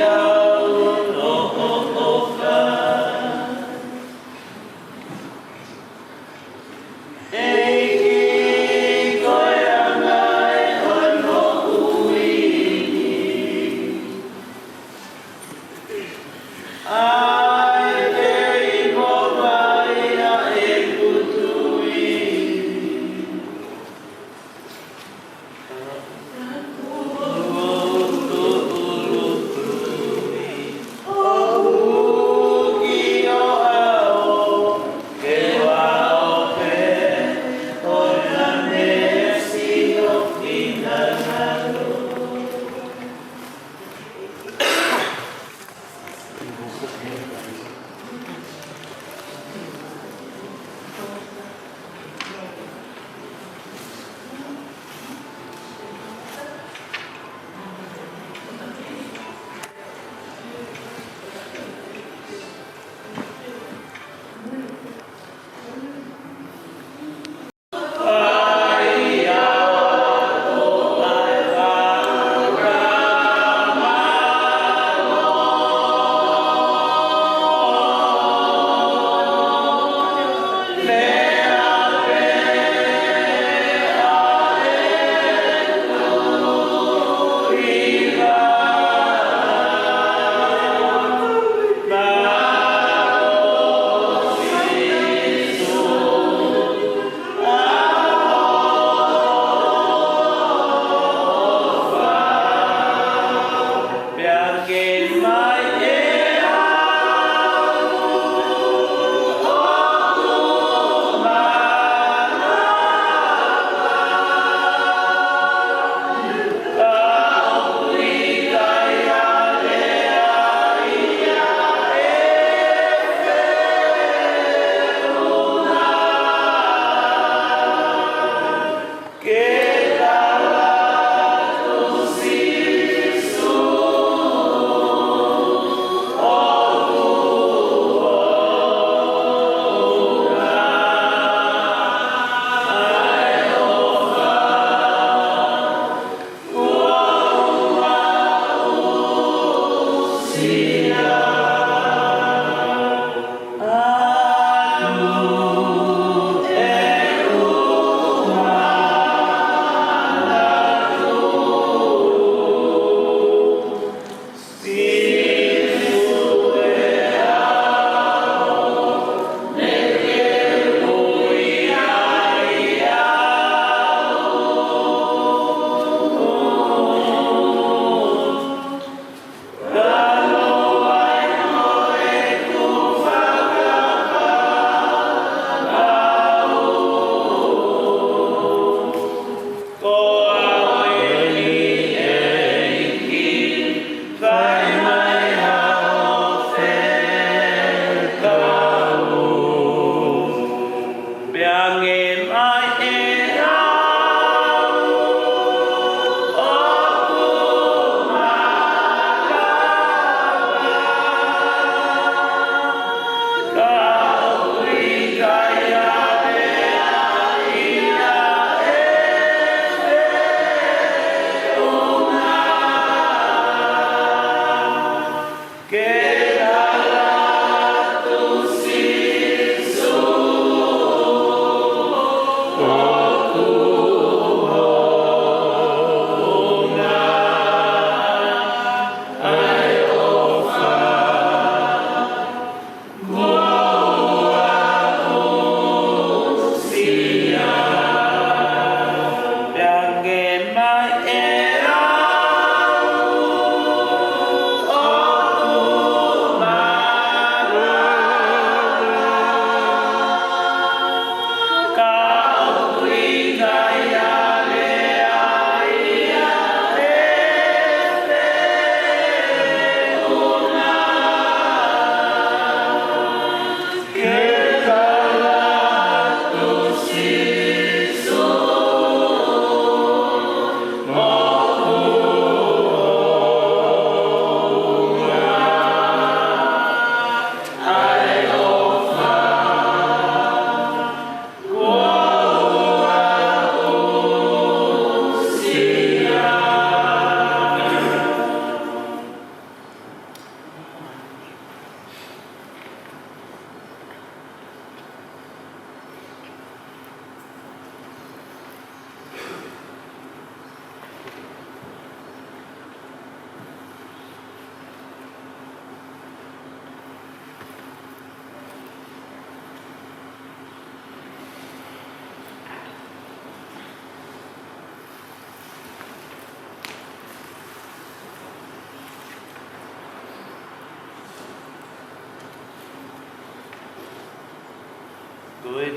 Yo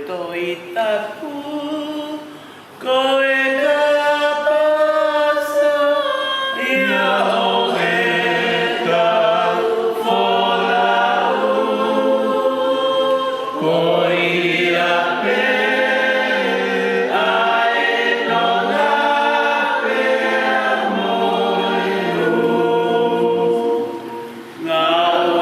といたく声がpasó y ahorita podía ver a no la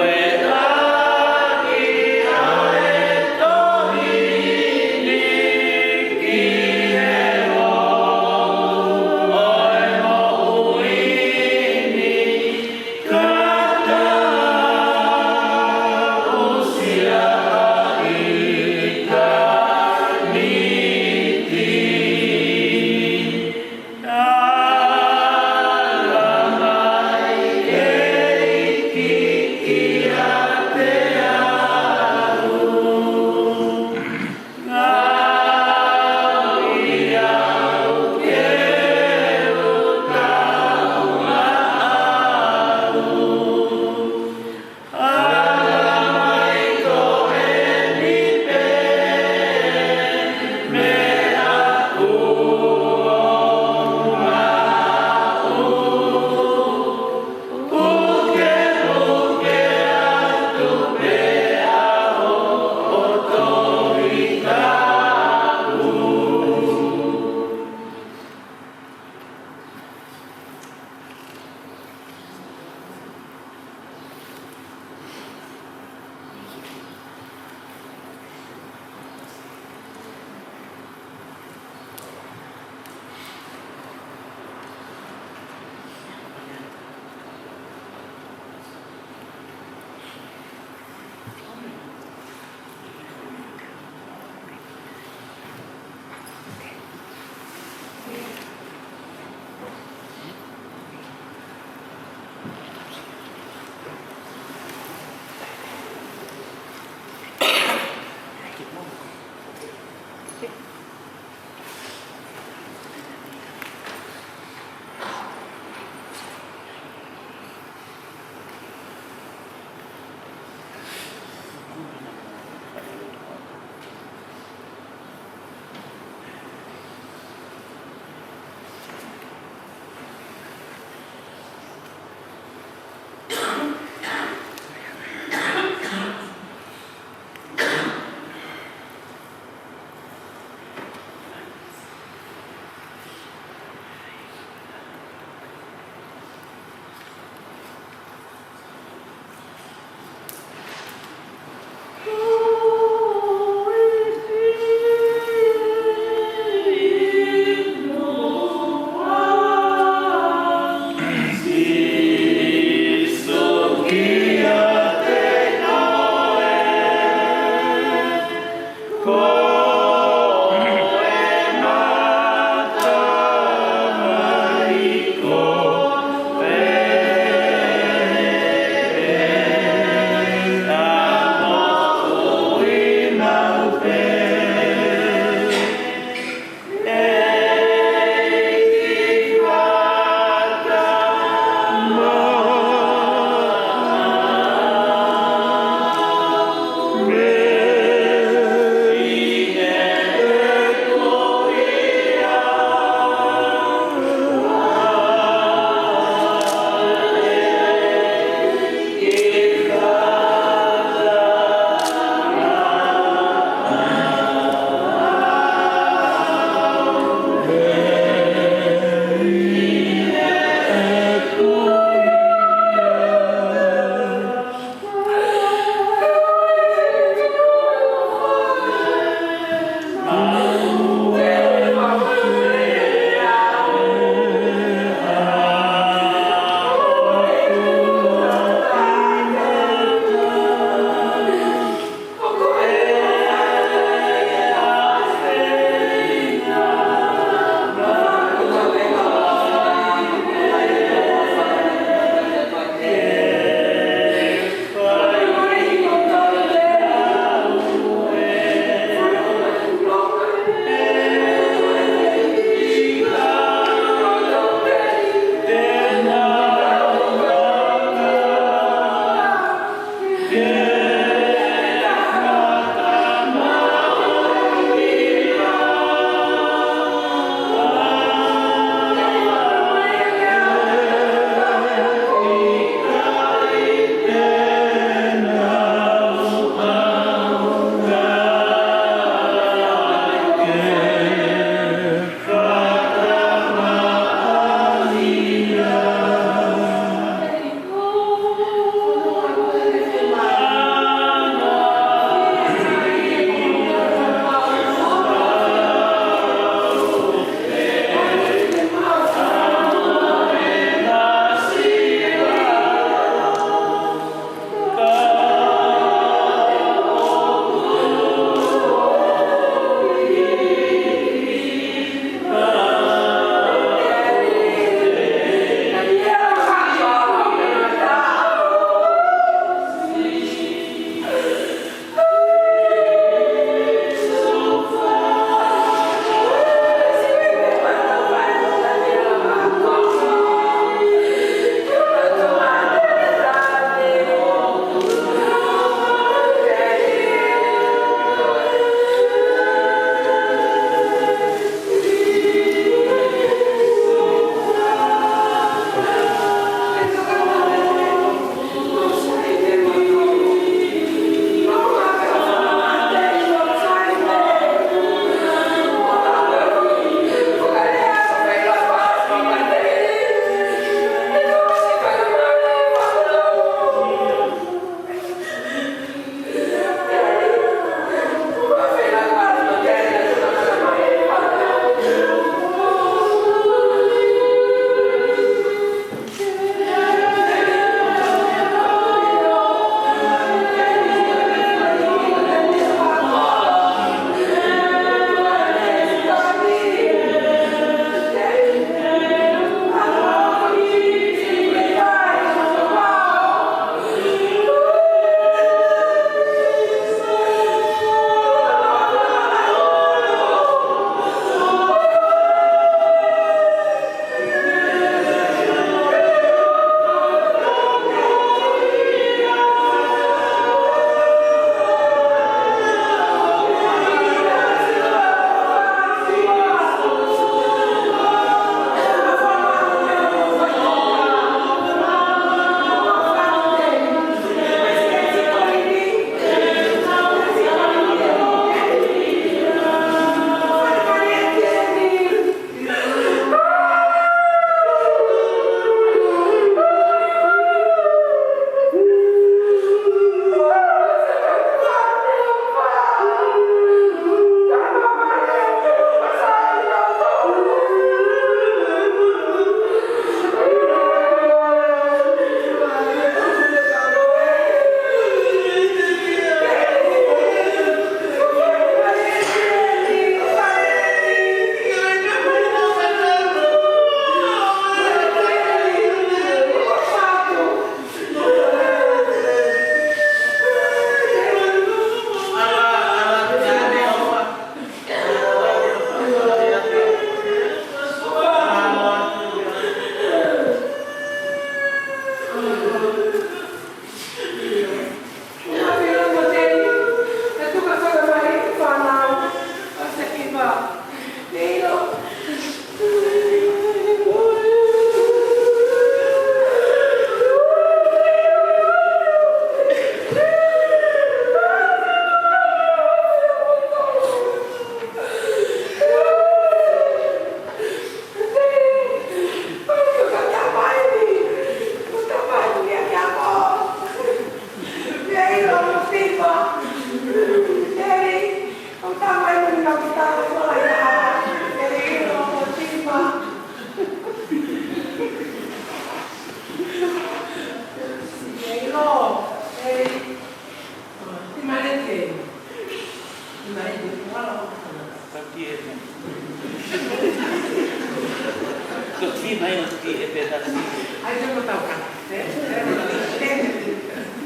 Ayo mau tahu kan?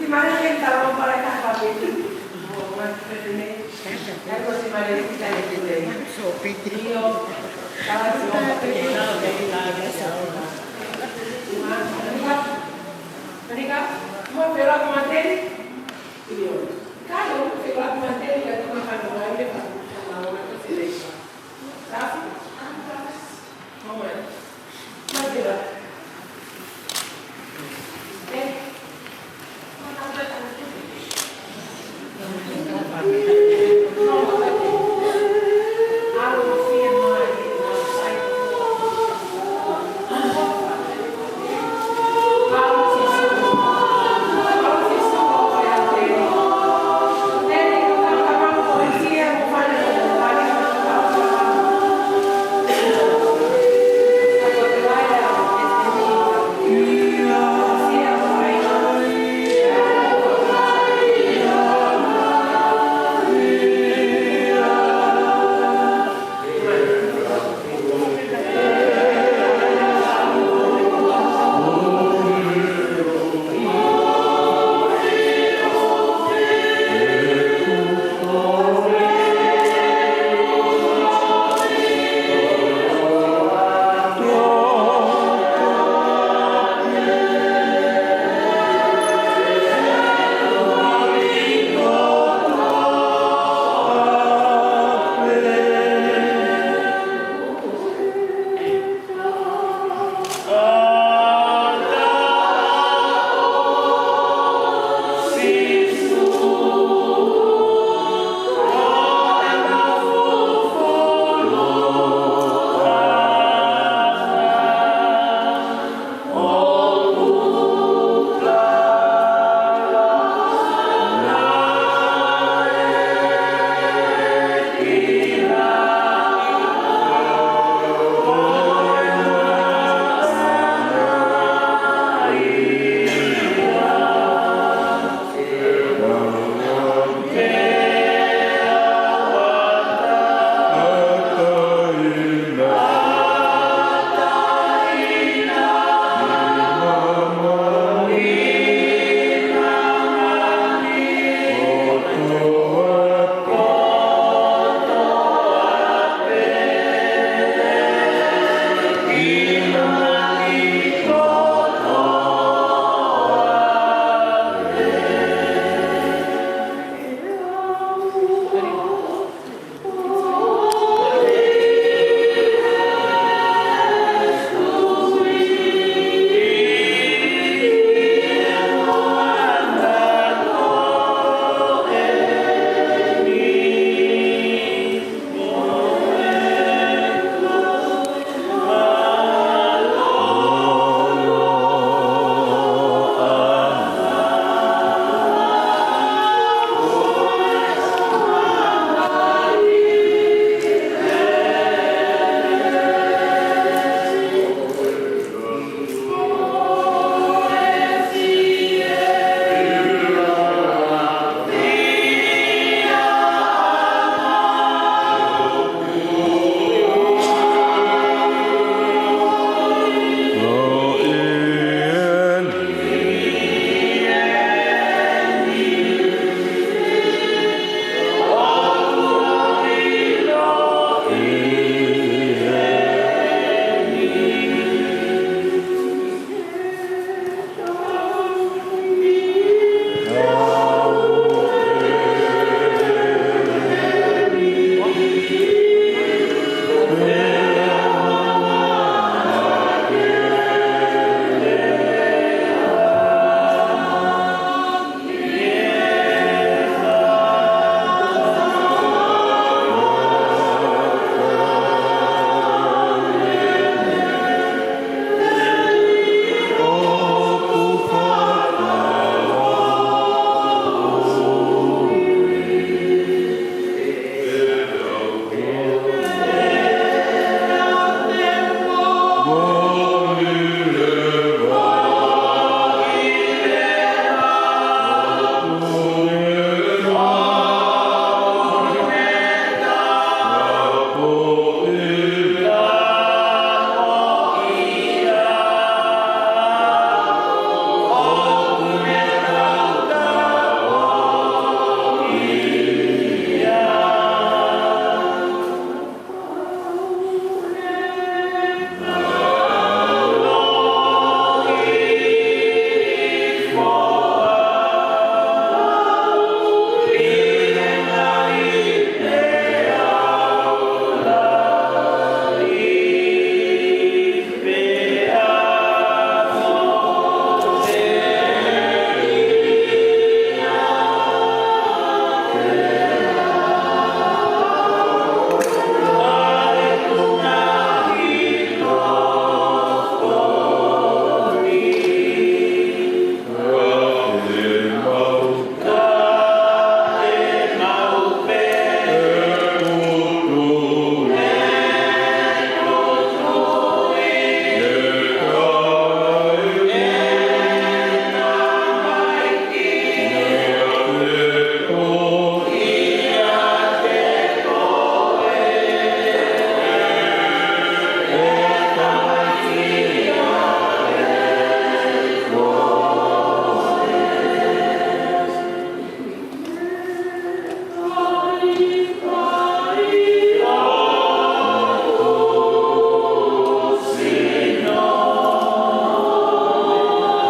Di mana yang tahu mereka apa itu? Oh, mas ini. Saya masih ada yang kita lihat. Sopi. Iyo. Kalau Mereka mau belok materi. Iyo. Kalau belok materi ya cuma kalau ada kalau itu sih. Tapi mau belok.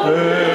Amen.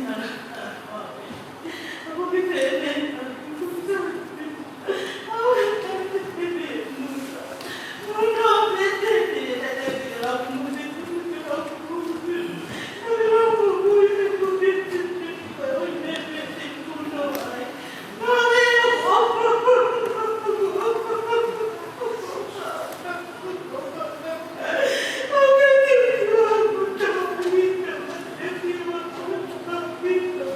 Thank you.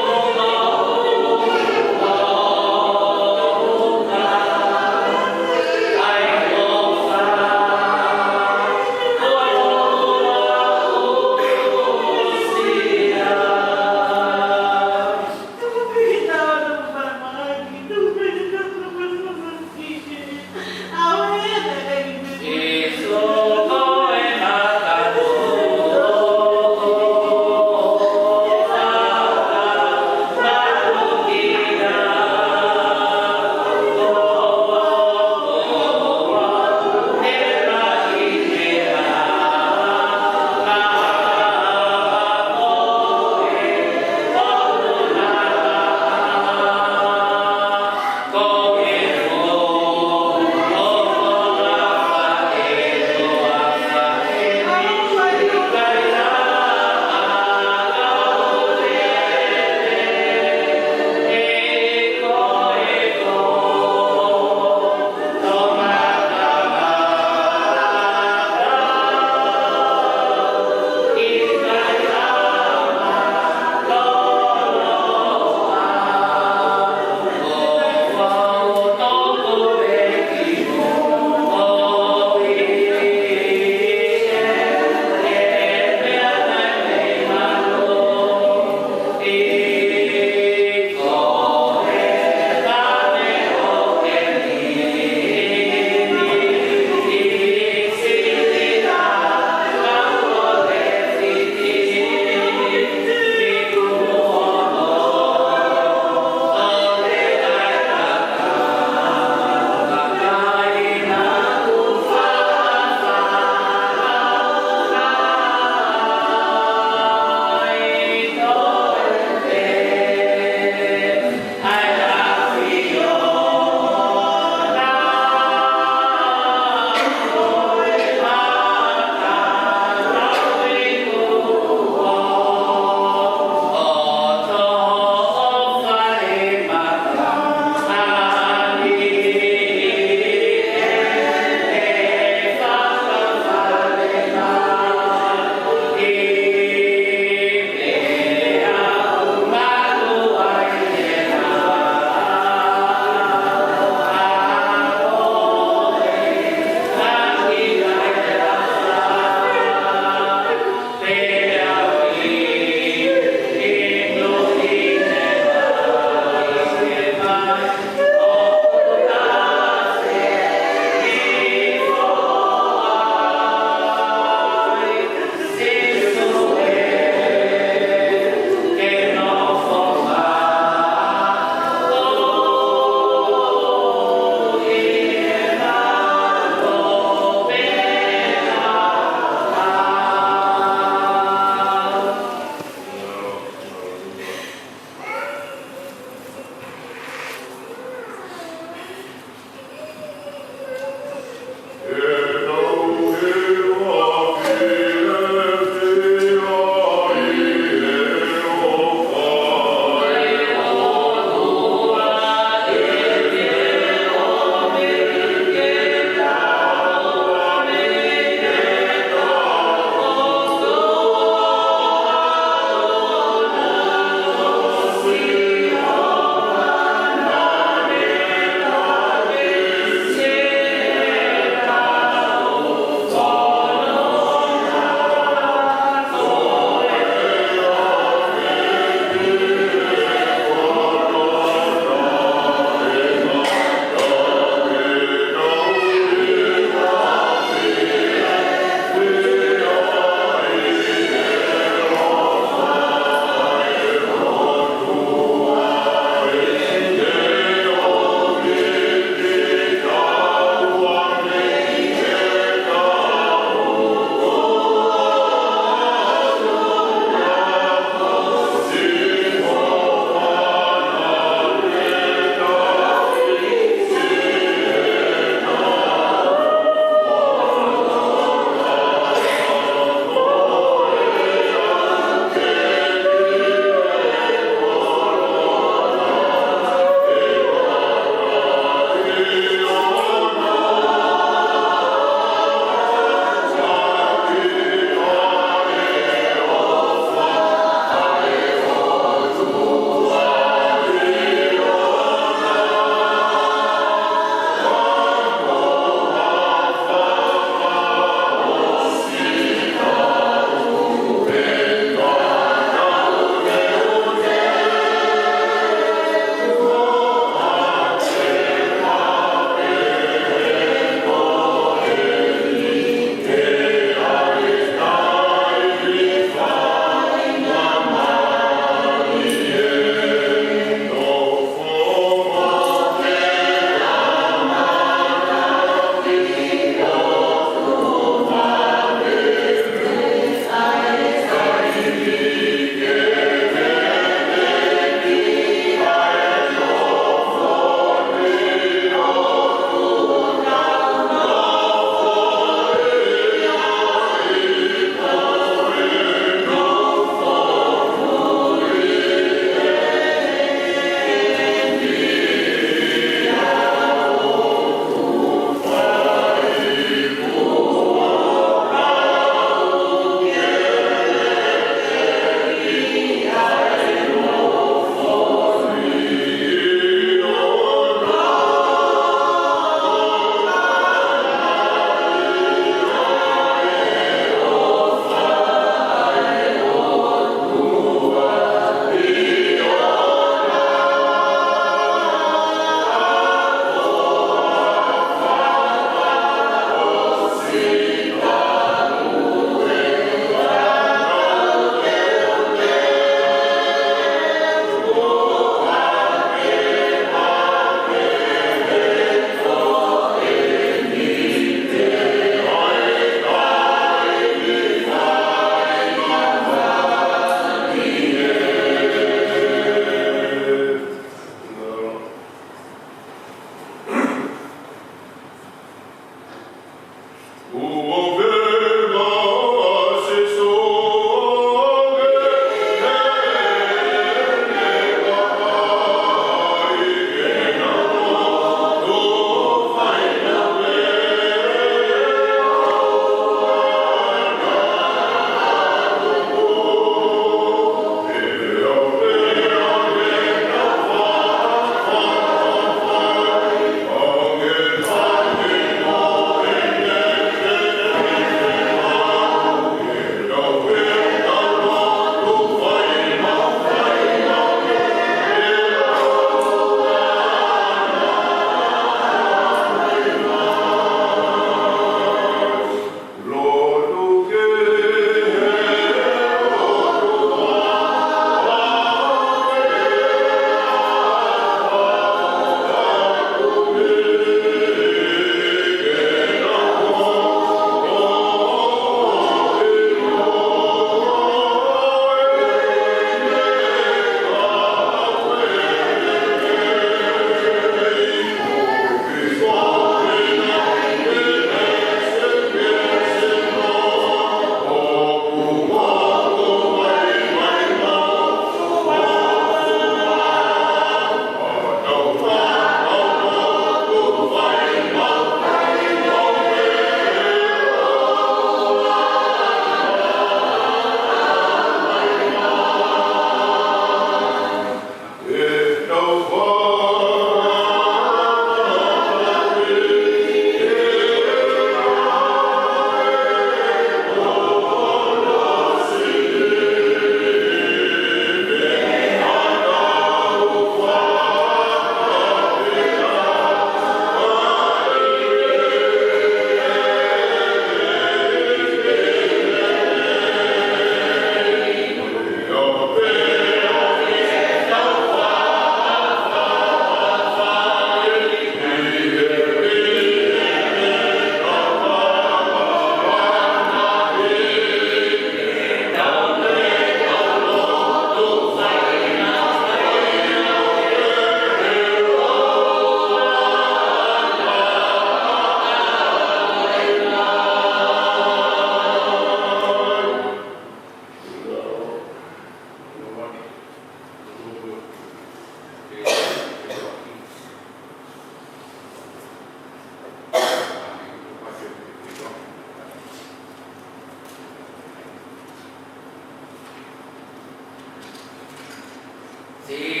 Amen.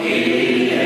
Yeah.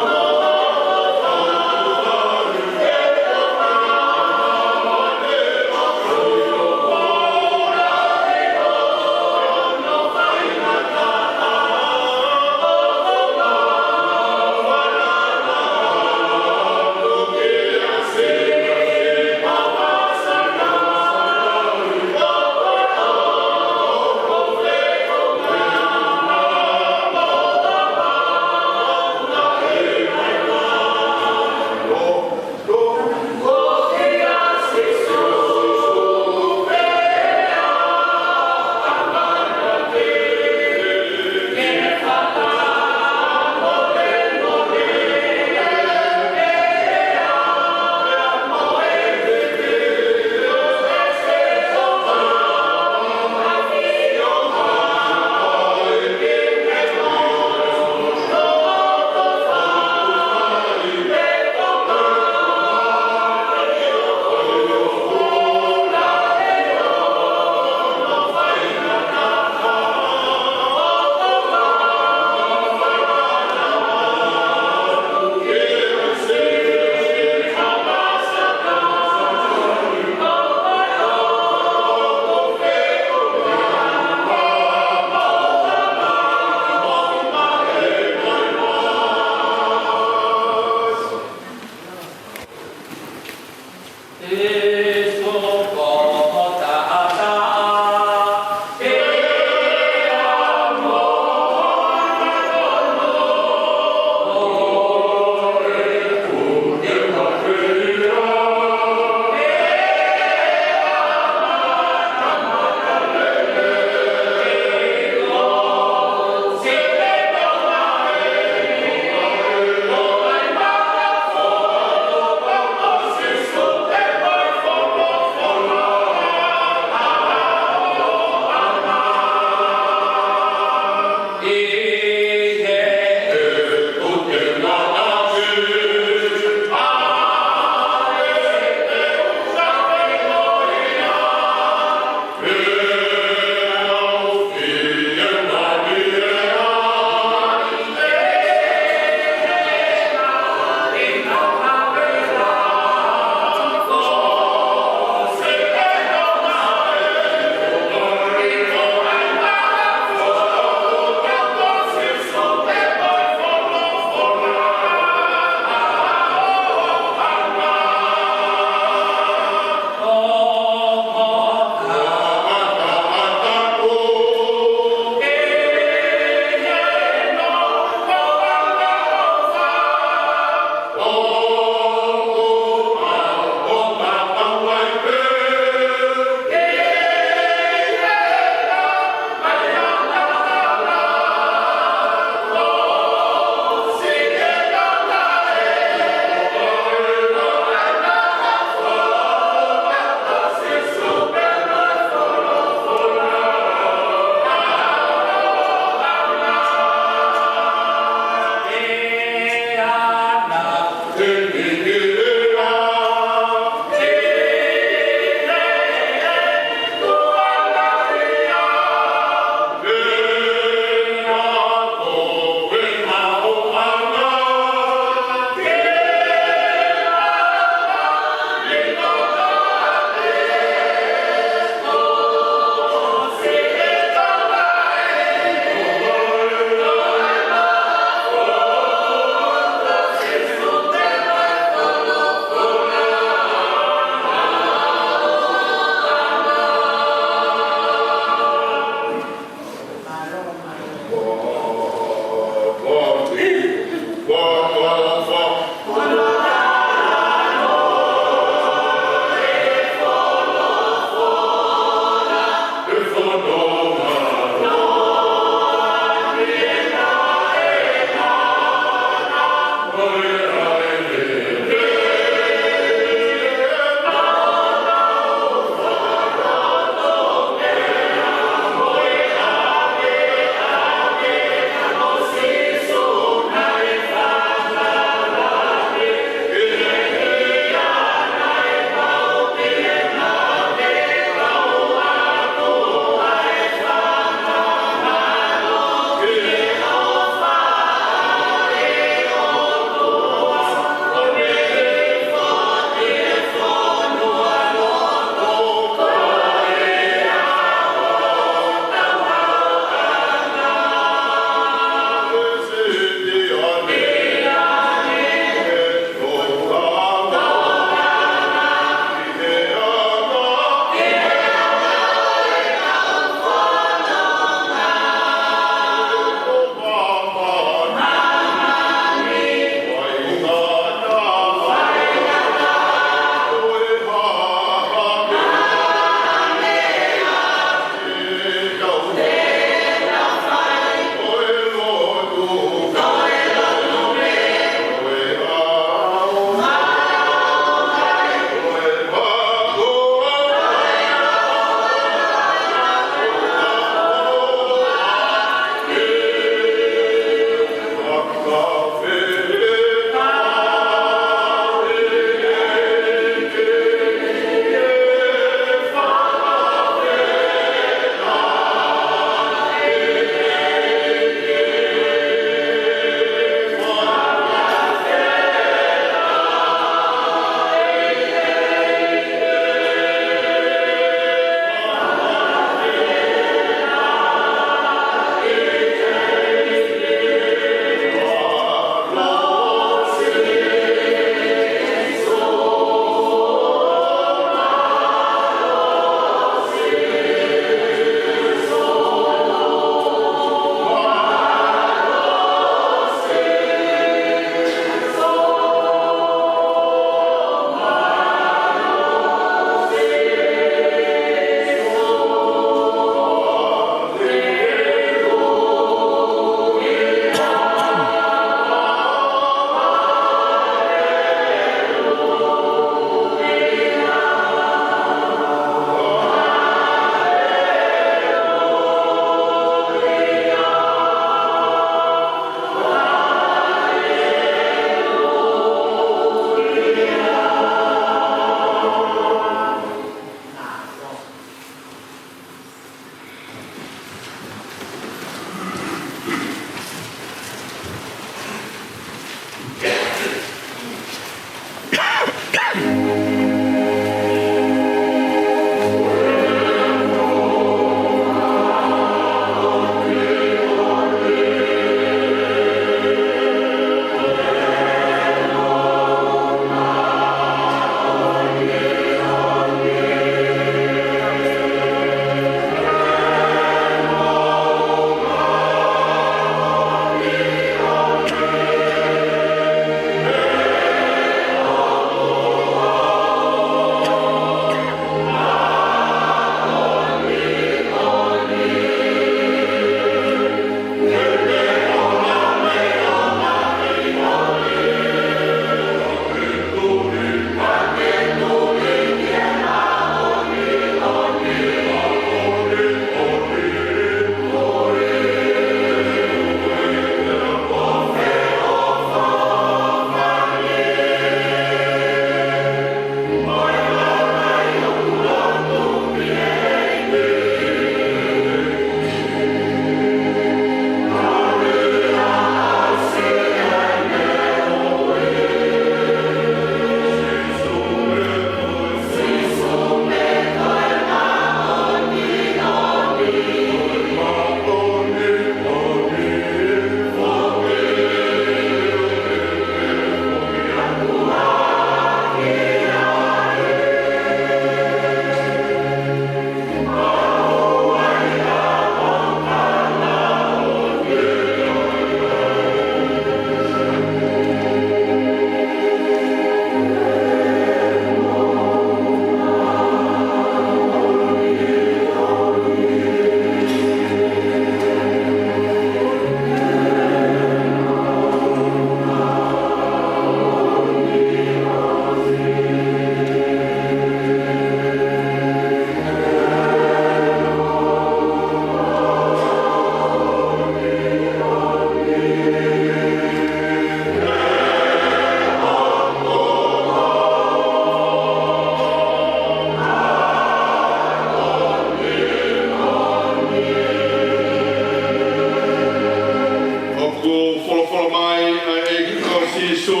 e ko sisu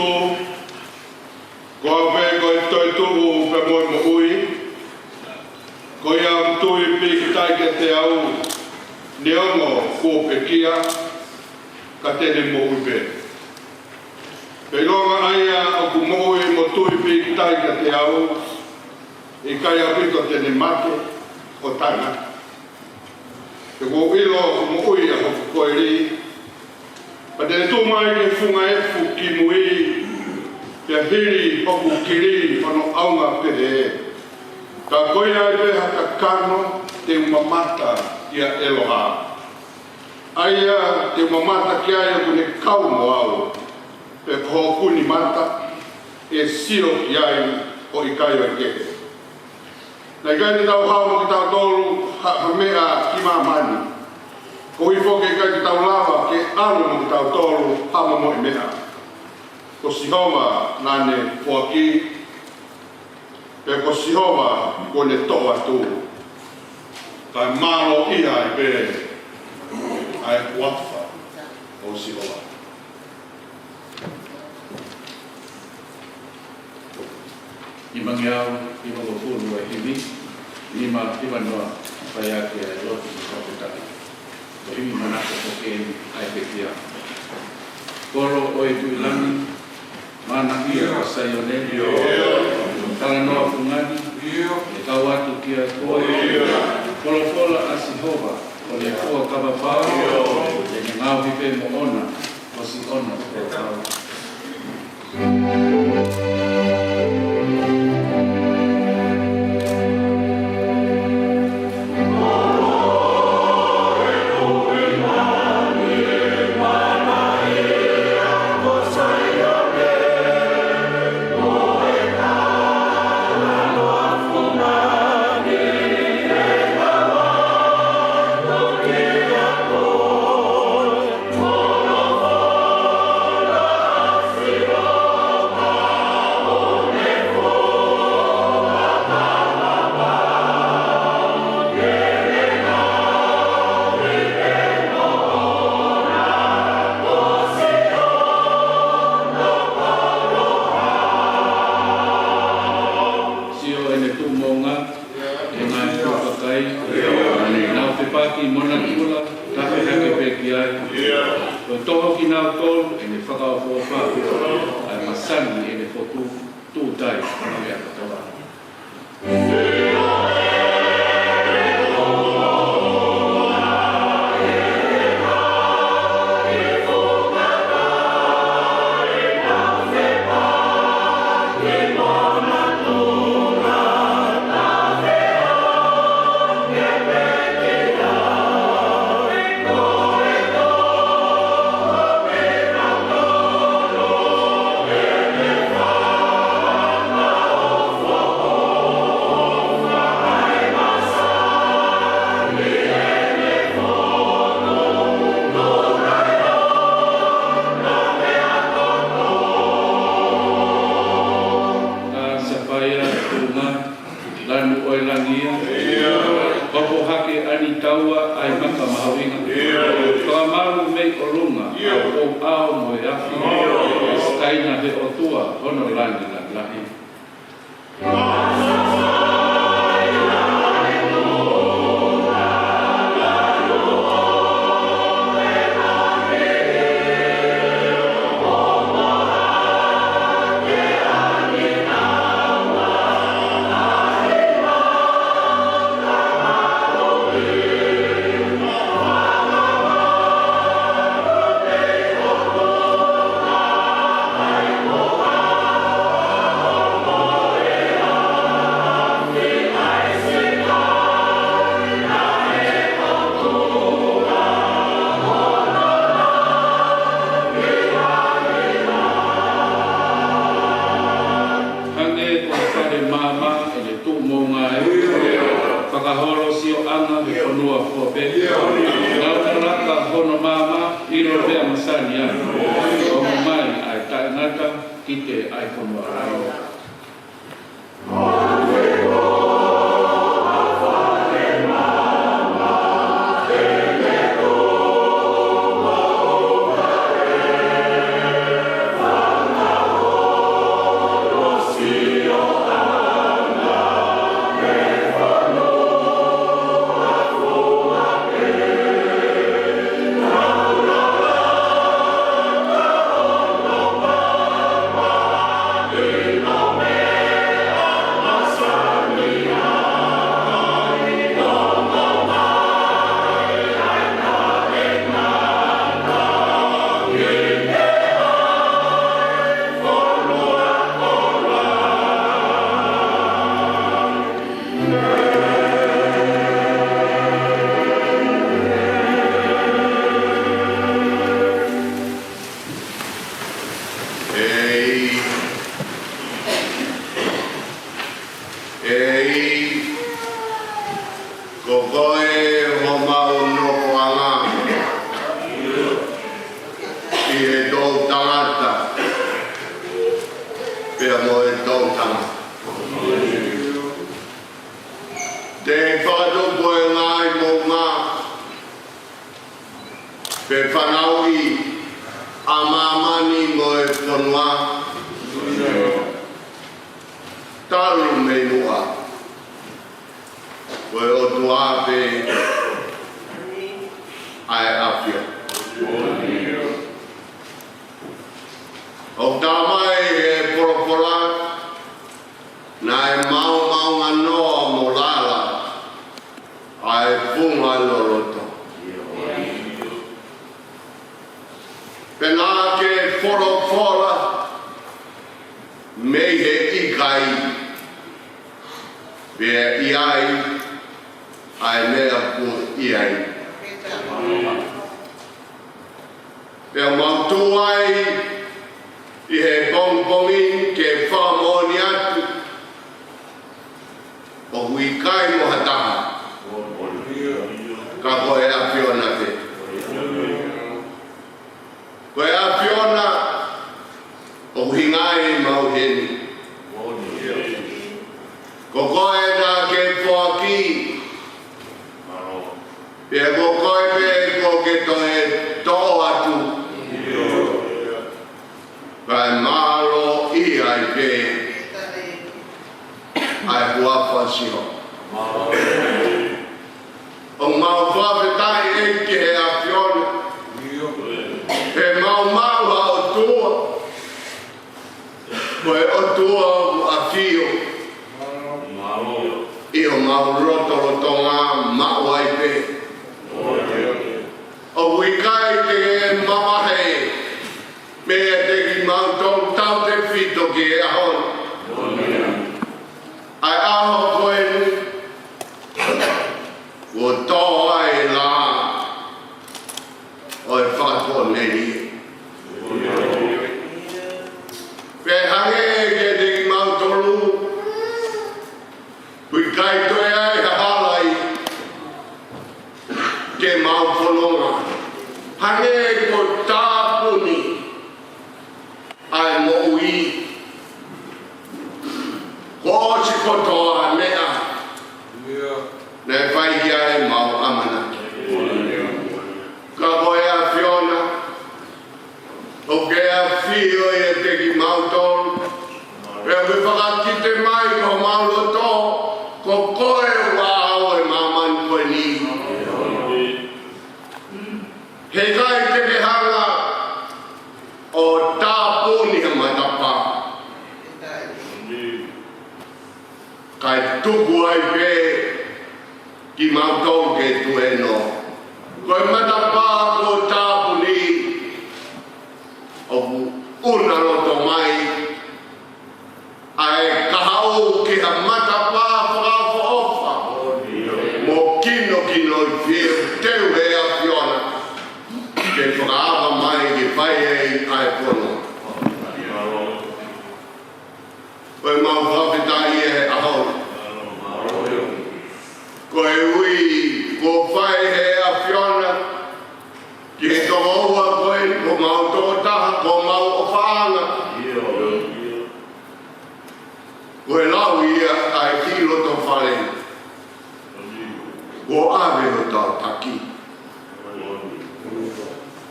ko pe ko toi tu pe mo ui ko ia tui pi tai ke te au neongo ko pe kia ka te mo ui pe pe longa aia o ku mo ui mo tui pi tai ke te au e kai a pi ko te ne mate o tanga e ko ilo mo ui a ko ri pa te tu mai ke funga e fu ki mui pe hiri hoku kiri ono aunga pere ka koia e peha ka kano te umamata ia eloha aia te umamata ki aia kune kau mo au pe kohokuni mata e sio ki ai o i kai o keke na i kai te tau hao mo ki tau tolu ha mea ki mamani ko i foke kai ki tau lava ke alo mo ki tau tolu ha mo i mea ko sihoma nane fuaki pe ko sihoma ko ne toa tu kai malo ia i pe ai wafa o sihoma i mangiau i mga pulu ai himi lima noa paya ke loti i kapitali ko himi manaka ko ke ai pekia koro o i tuilani mana ia kasai o neli tala noa pungani e kau atu kia koe kolo a Sihova o le kua kabapau e ne ngau hipe mo ona o si ona o kau Pe whanau i a mamani mo e whanua. Taru me nua. Koe o tua pe ai apia. O tamai e poropola na e mau nganoa mo lala ai funga loroto. Pena ke poropola me he ikai be iai ai mea pu iai. Pe mautu ai i he bongbongin ke whamoni atu o hui kai mo hataha ka koe a whiona te. Koe a whiona o hui ngai mau heni. Ko koe na ke whaki pe ko koe pe ko ke toe tō atu. Kai malo i ai pe ai hua whasio. O mau whawhetai e ke he a whiona. He mau maua o tua. Koe o tua a whio. I o mau roto rotonga mau ai pe. O wikai te mamahe. Me e te ki mau tong tau te whito ki e ahon. Ai aho koe nu. Wo tō ai la. Oi whako neri. Pe hange ke te ki mau tolu. Wikai toi ai hahalai. Ke mau whanonga. Hange ko tāpuni. Ai mo ui. Ko si kotoa mea. Ne whai ki ai mau amana. Ka koe a whiona. O ke a whio e te ki mau tonu. Pea me whakakite mai ko mau loto. Ko koe wao e maman koe ni. He kai te ke hanga. O tāpuni ha matapa. Kai tuku ai pe ki mau tau ke tu e no. Koe matapa ko tāpuni. O una roto mai. Ai kahau ki ha matapa whakawha ofa. Mo kino kino i whio teu he a whiona. Ke whakaawa mai ki whai ei ai pono. Koe mau whawhetai e ahau. Koe ui, ko whai he a whiona. Ki he tohoua koe, ko mau tōtaha, ko mau o whaanga. Koe lau ia ai ki roto whare. Ko awe o tau taki.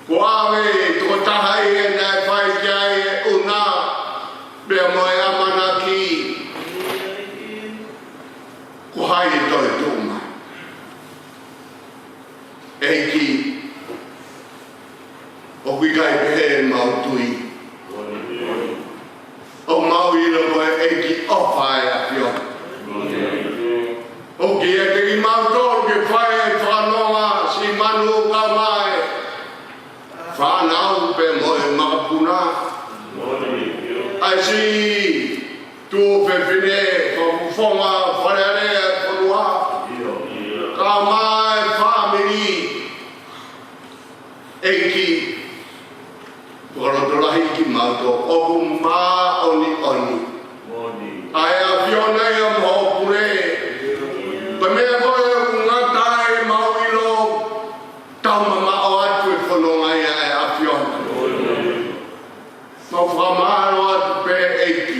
Ko awe tō tahai e nai whai ki ai e una. Pea moe amana ki. Ko hai e toi tōma. Eiki. O wikai pehe mau tui. O mau ilo koe eiki ofai a whio. O ki e te ki mau tōru ke whai e whanonga si manu ka mai. Whanau pe moe makapuna. Ai si tu pepine whakufonga wharearea whanua. Ka mai family. Eiki. Korotolahi ki mauto. Oku mā oni oni. Ai a whiona ia mho pure. Pa mea koe ku ngatai mau ilo. Tau mama o atu e whanonga ia e a whiona. Mau whamaro atu pe eiki.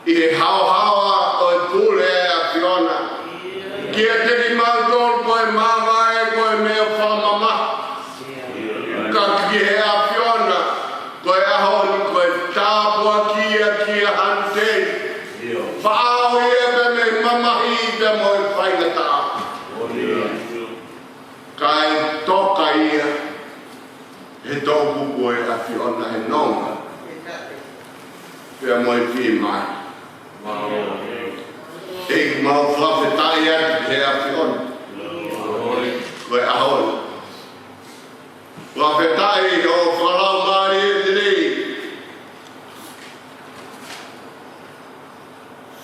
I he hauhaua o e pule e a whiona. Kia te ki mautor koe mawai koe mea whamama ia. He tō puku e a whiona he nonga. Pea moi whi mai. E ki mau whawhetai atu he a whiona. Koe ahoi. Whawhetai o whalau maari e te rei.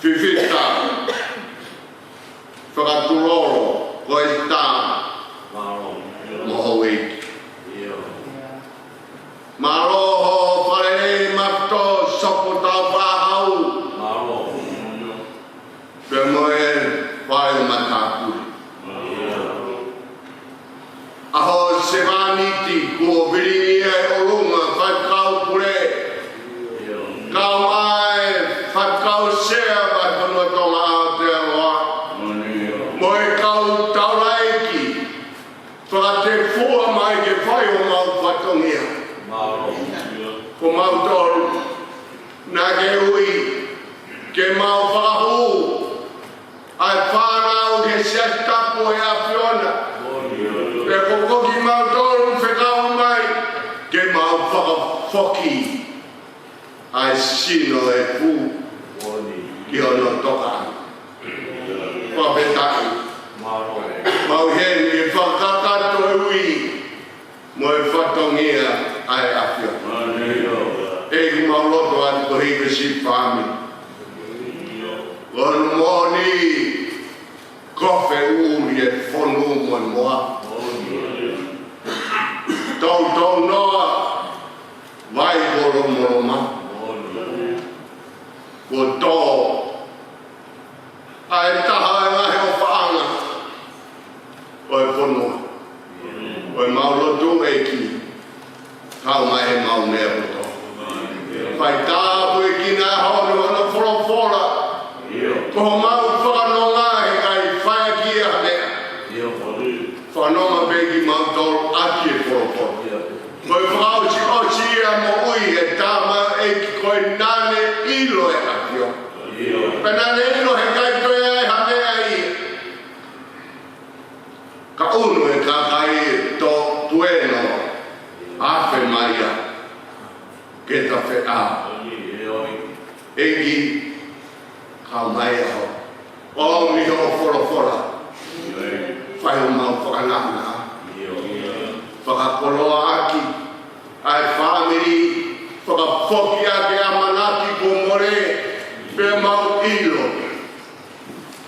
Whiwhita. Whakaturoro. Koe tā. Moho eiki. Maroho whare mato sopo tau whahau. Pea moe whare o matāpuri. Aho se vaniti kua viringi e orunga whaikau pure. Kau mai whaikau sea vai whanua tonga Aotearoa. Moe kau tauraiki. Whakate fua mai ke whai o mau whatongia. Ko mau toru. Nā ke hui. Ke mau whakahu. Ai whanau ke setapu e a whiona. Pe kokoki mau toru whekau mai. Ke mau whakawhoki. Ai sino e pu. Ki ono toka. Whawhetai. Mau heni e whakakato e hui. Mo e whatongia ai a whiona. E ki mau loto atu ko hika si whami. Ono moni. Kofe uri e whonu mo e moa. Tau noa. Vai koro moroma. Ko tō. Ai taha e ngahe o whaanga. O e whonua. O e mau lotu e ki. Kau mai he mau mea o tō. Pai tāpu e ki nā honu ana whorofora. Ko mau whanonga he kai whaia ki a mea. Whanonga peki mau tōru aki e whorofora. Ko e whakau si o sia mo ui e tāma e ki koe nane ilo e akio. Pe nane ilo he kai toi ai hamea i. Ka unu e ka kai tō tueno. Afe maia. Ke ta whea. Egi. Kau mai aho. O mi ho whorofora. Whai o mau whakanana. Whakakoloa aki. Ai whamiri. Whakawhoki ake a manaki ko more. Pea mau ilo.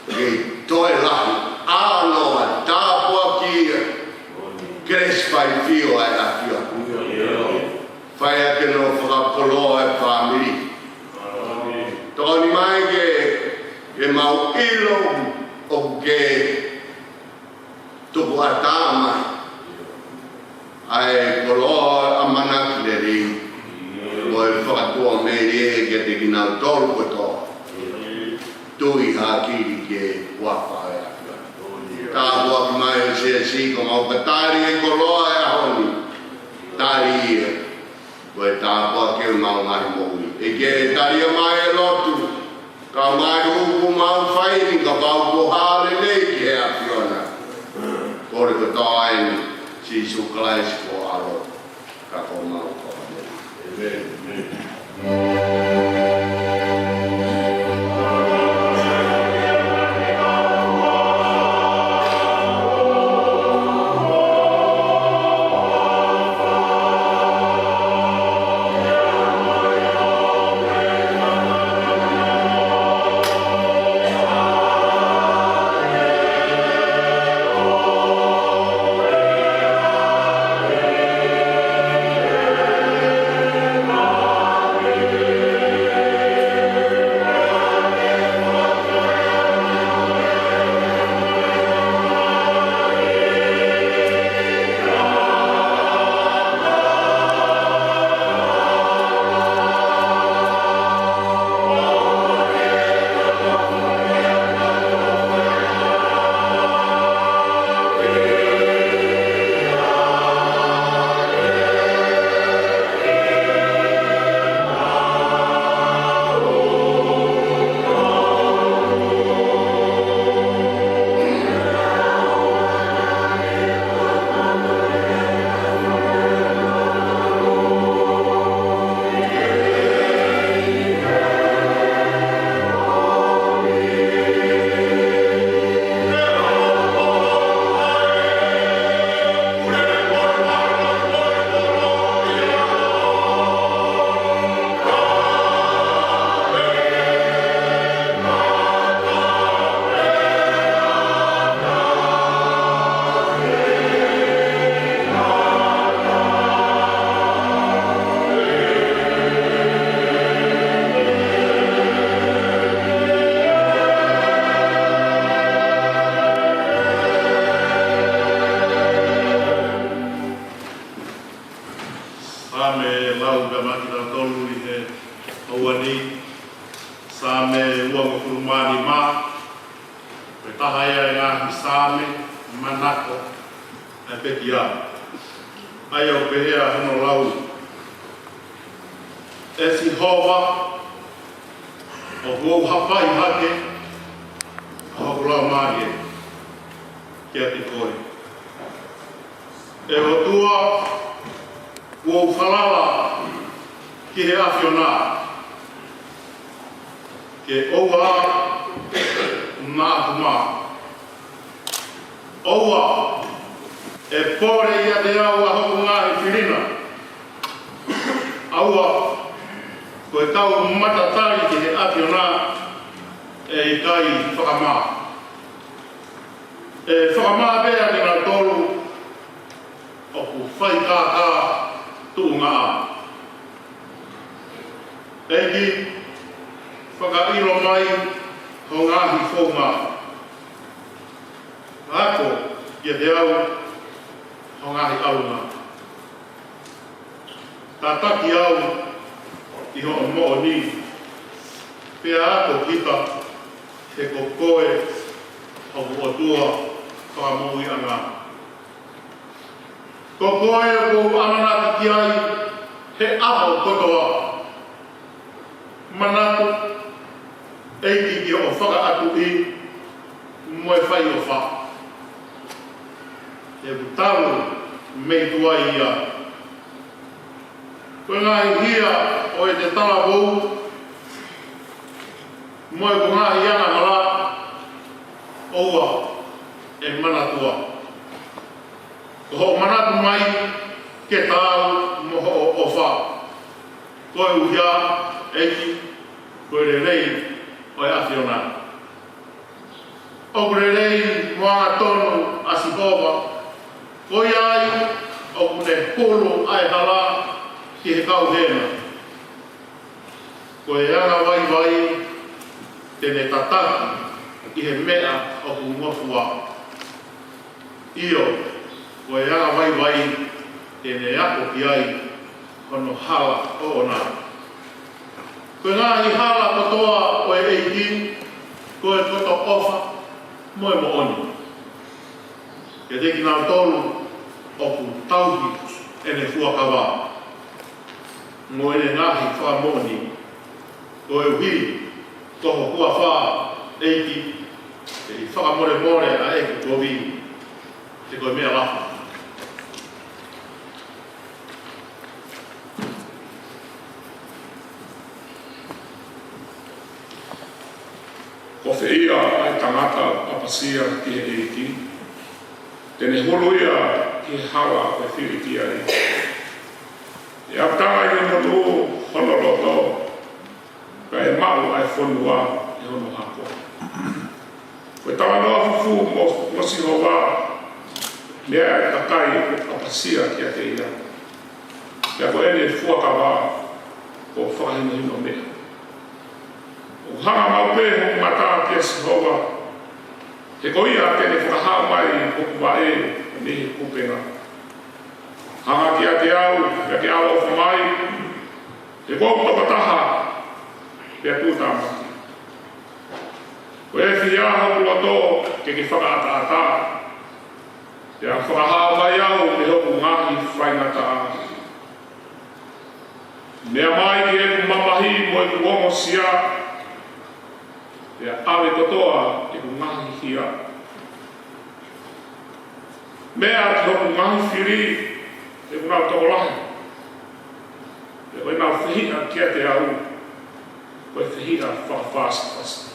Kei toi lahi. Anoa tāpua kia. Crespai fio ai a fio. Whai ake no whakakoloa e whamiri. Tōni mai ke mau ilo o ke tupu a tāmai. Ai koloa a manaki le ri. Mo e whakatua meri e ke te kinau tolu koto. Tui hākiri ke whawhae a whia. Tā wak mai o se si ko mau katari e koloa e ahoni. Tari ia. Koe tā wak ke mau mai mohi. E ke tari a mai e lotu. Ka mai upu mau whaini ka pau ko hale nei ke a whiona. Kore ko tāini. Si sukalais ko alo. Ka ko mau ko ane. Sa me lau ka maki na tolu i he auani. Sa me uanga kurumani ma. Me tahaya e ngā hisame, manako, e peki a. Ai au pehea hono lau. E si hova, o huau hapai hake, hau lau marie, kia te koe. E o tua, uau whalala, ki he awhiona. Ke oua, nā kuma. Oua, e pore ia te au a hoku ngāhi whirina. Aua, koe tau matatari ki he awhiona e i kai whakamā. E whakamā bea ki ngā tolu o ku whai kākā tū ngā. Eki, whakairo mai ho ngāhi whonga. Ako, ia te au ho ngāhi aunga. Tā taki au i ho o mo'o ni. Pea ako kita he kokoe ho uotua whakamui anga. Kokoe o amanaki ki ai he aho kotoa. Manatu eiki ki o whaka atu i moe whai o wha. E butaru mei tua ia. Koe ngāhi hia o e te tala wou, moe ko ngāhi ana mara, oua e manatua. Ko ho manatu mai ke tāu moho o wha. Koe uhia eiki, koe re rei o e awhiona. O kure rei moanga tonu a Sihova, koe ai o kune hulu ai hala ki he kauhena. Koe anga vai vai tene tataki i he mea o ku ngofua. Io, koe anga vai vai tene ako ki ai hono hala o ona. Koe ngāhi hala kotoa o e eiki, koe koto ofa, moe mo oni. Ke teki nā tolu o ku tauhi ene fuakawa. Mo ene ngāhi whamoni, koe uhi, toho kua wha eiki, te i whakamore more a eku kovi, te koe mea lafa. Ko whia ai tangata apasia ki he eiki. Tene holo ia ki he hala e whiriti ai. E aptanga i motu honoloto, ka e mau ai whonua e hono hako. Koe tawa noa fufu mo Sihova, mea e takai apasia ki a te ia. Mea ko ene fuakawa o whakahino mea. O hanga maupe hoku mata ki a Sihova, he koia tene whakahao mai hoku wae o nehi kupena. Hanga ki a te au, ki a te au ofa mai, he kōku apataha, pe a tūtamaki. Ko e whia hoku ato ke ki whakaata ata, te a whakahao mai au te hoku ngahi whaingata a. Mea mai ki e ku mamahi mo e ku ongo sia, te a awe kotoa e ku ngahi hia. Mea ki hoku ngahi whiri, e ku nau toko lahi. E koe nau whihina ki a te au, koe whihina whakawhasa.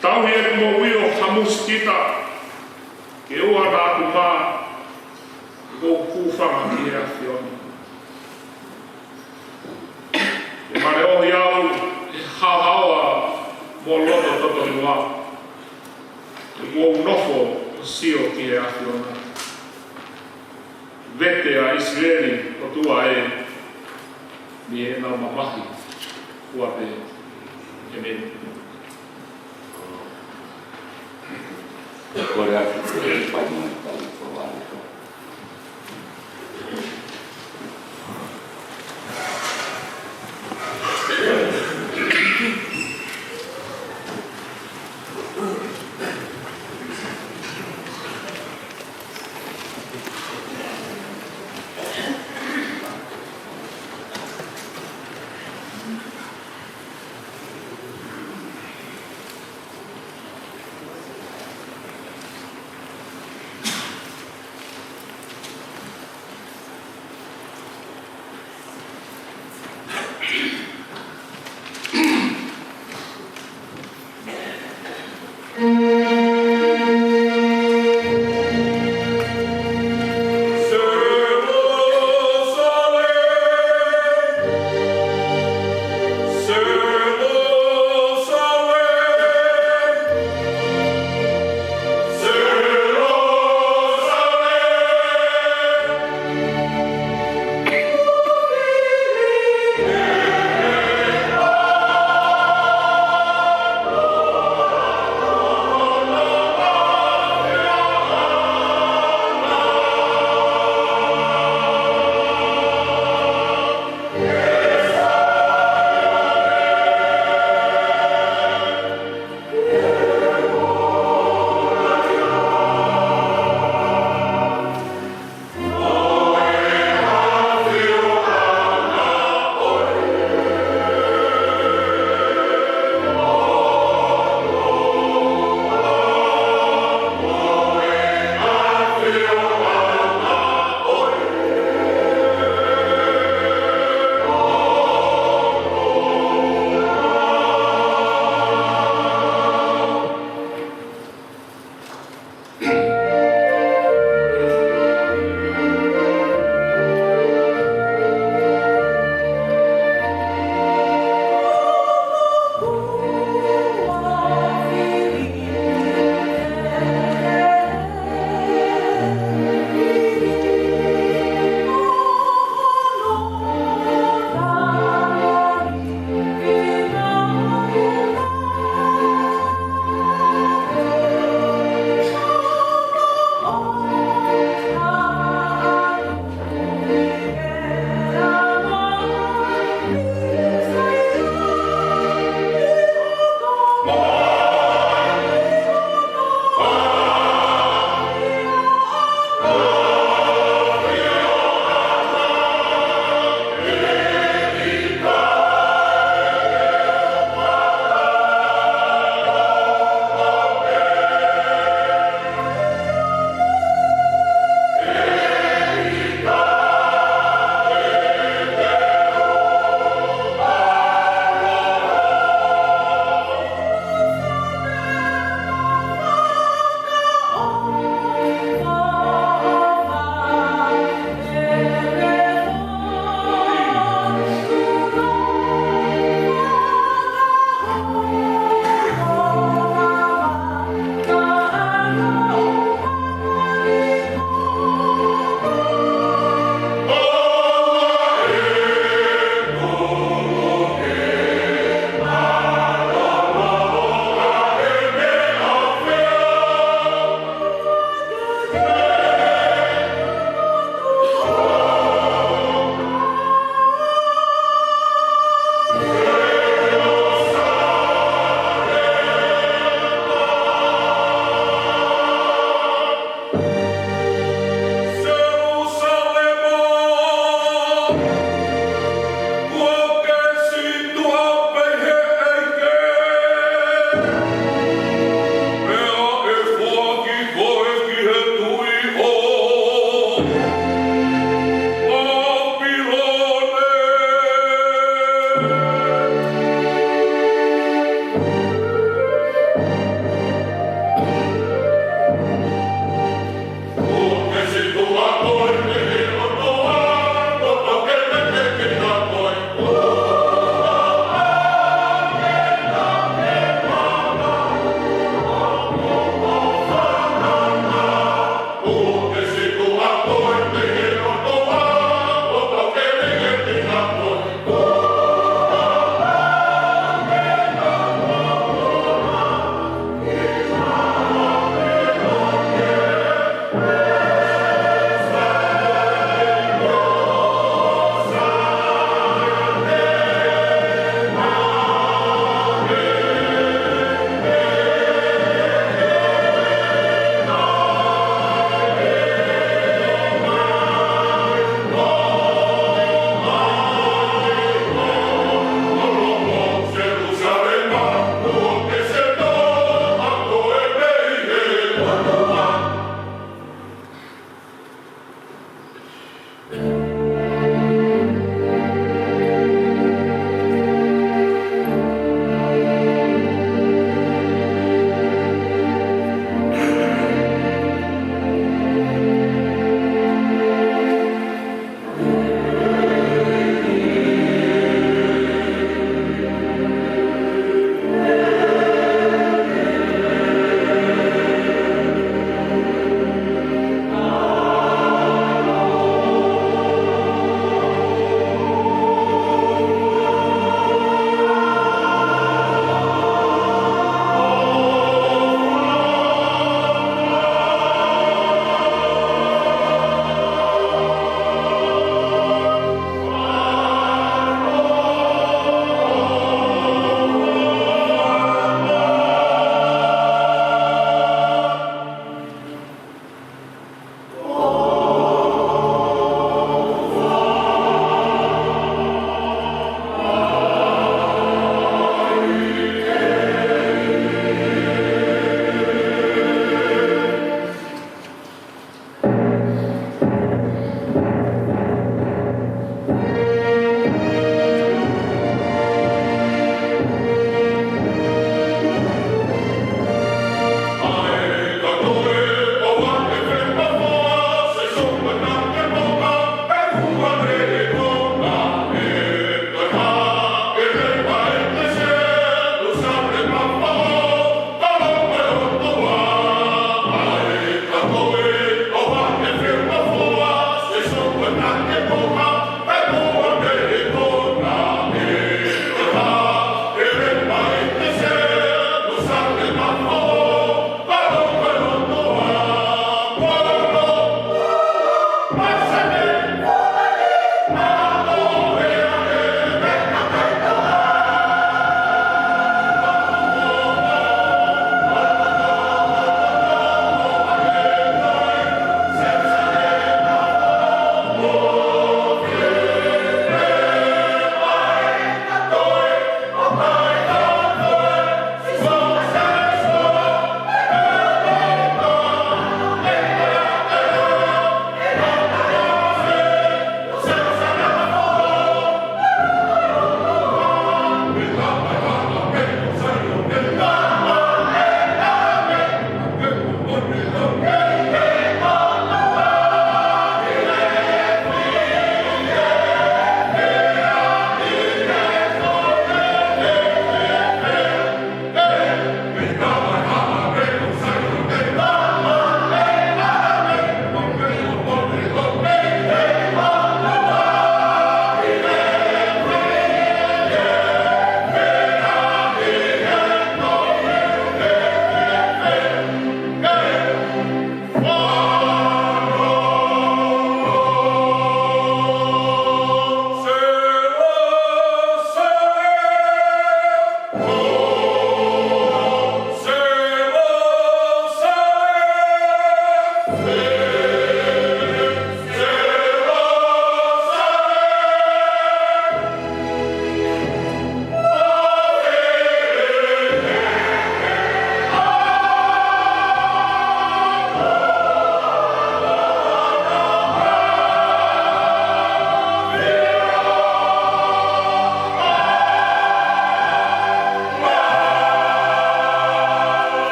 Tauhi e ku mo uio hamusi kita, ke ua nā aku mā, ko kūwhanga ki e a whioni. E mare ohi au, e hauhaua mō loto toto i wā. E mō unofo o sio ki e a whiona. Vete a Israeli o tua e ni e nau mamahi kua pe e meni. Kore atu kore pai mai tali ko wale ko.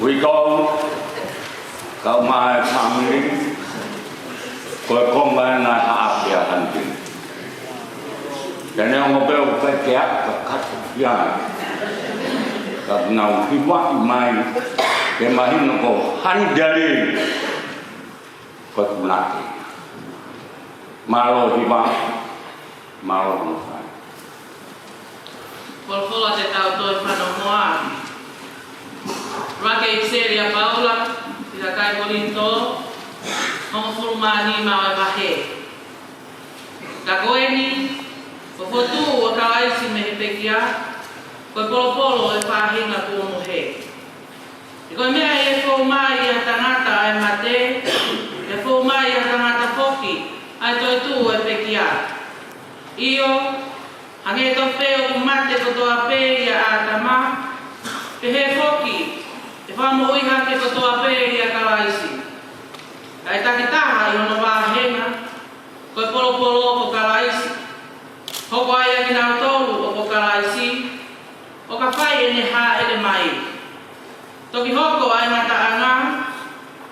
We go kau mai pamling kau kongan na haap ya hantin. Dan yang ngobrol kerja kat ya, kat nau hiwa mai kemahin ko handari kot mulati. Malo hiwa malo mulai. Polfola te tau toi panomoa. Rake Iseria Paula, ila kai Colinto, Mongo Fulmani Mawe Mahe. Kagoeni, Fofotu o Kawaisi Mehepekia, Koe Polopolo e Whahinga Kuono He. E koe mea e Fomai a tangata e mate, e Fomai a tangata foki, ai toi tu e Pekia. Io, hange to peo mate kotoa pe ia atama, pe he foki, e whamu iha ke kotoa pe ia kalaisi. Kai takitaha i ono wahenga, koe polo polo o kalaisi, hoko aia ki nau tolu o kalaisi, o ka whai e ne ha e le mai. Toki hoko ai ngata anga,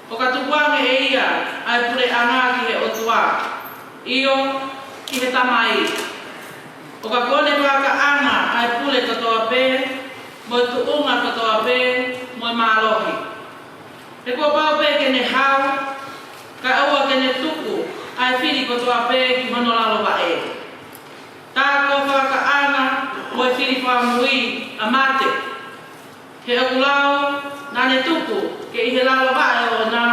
o ka tukuange e ia, ai pure anga ki he otua. Io, ki he tamai. O ka kone waka anga, ai pule katoa pe, mo tuunga katoa pe, mo malohi. E kua pao pe ke ne hau, ka aua ke ne tuku, ai whiri katoa pe ki hono lalo wa e. Tā kua waka anga, mo e whiri whamui a mate. He au lau, nane tuku, ke i he lalo wa e o nā,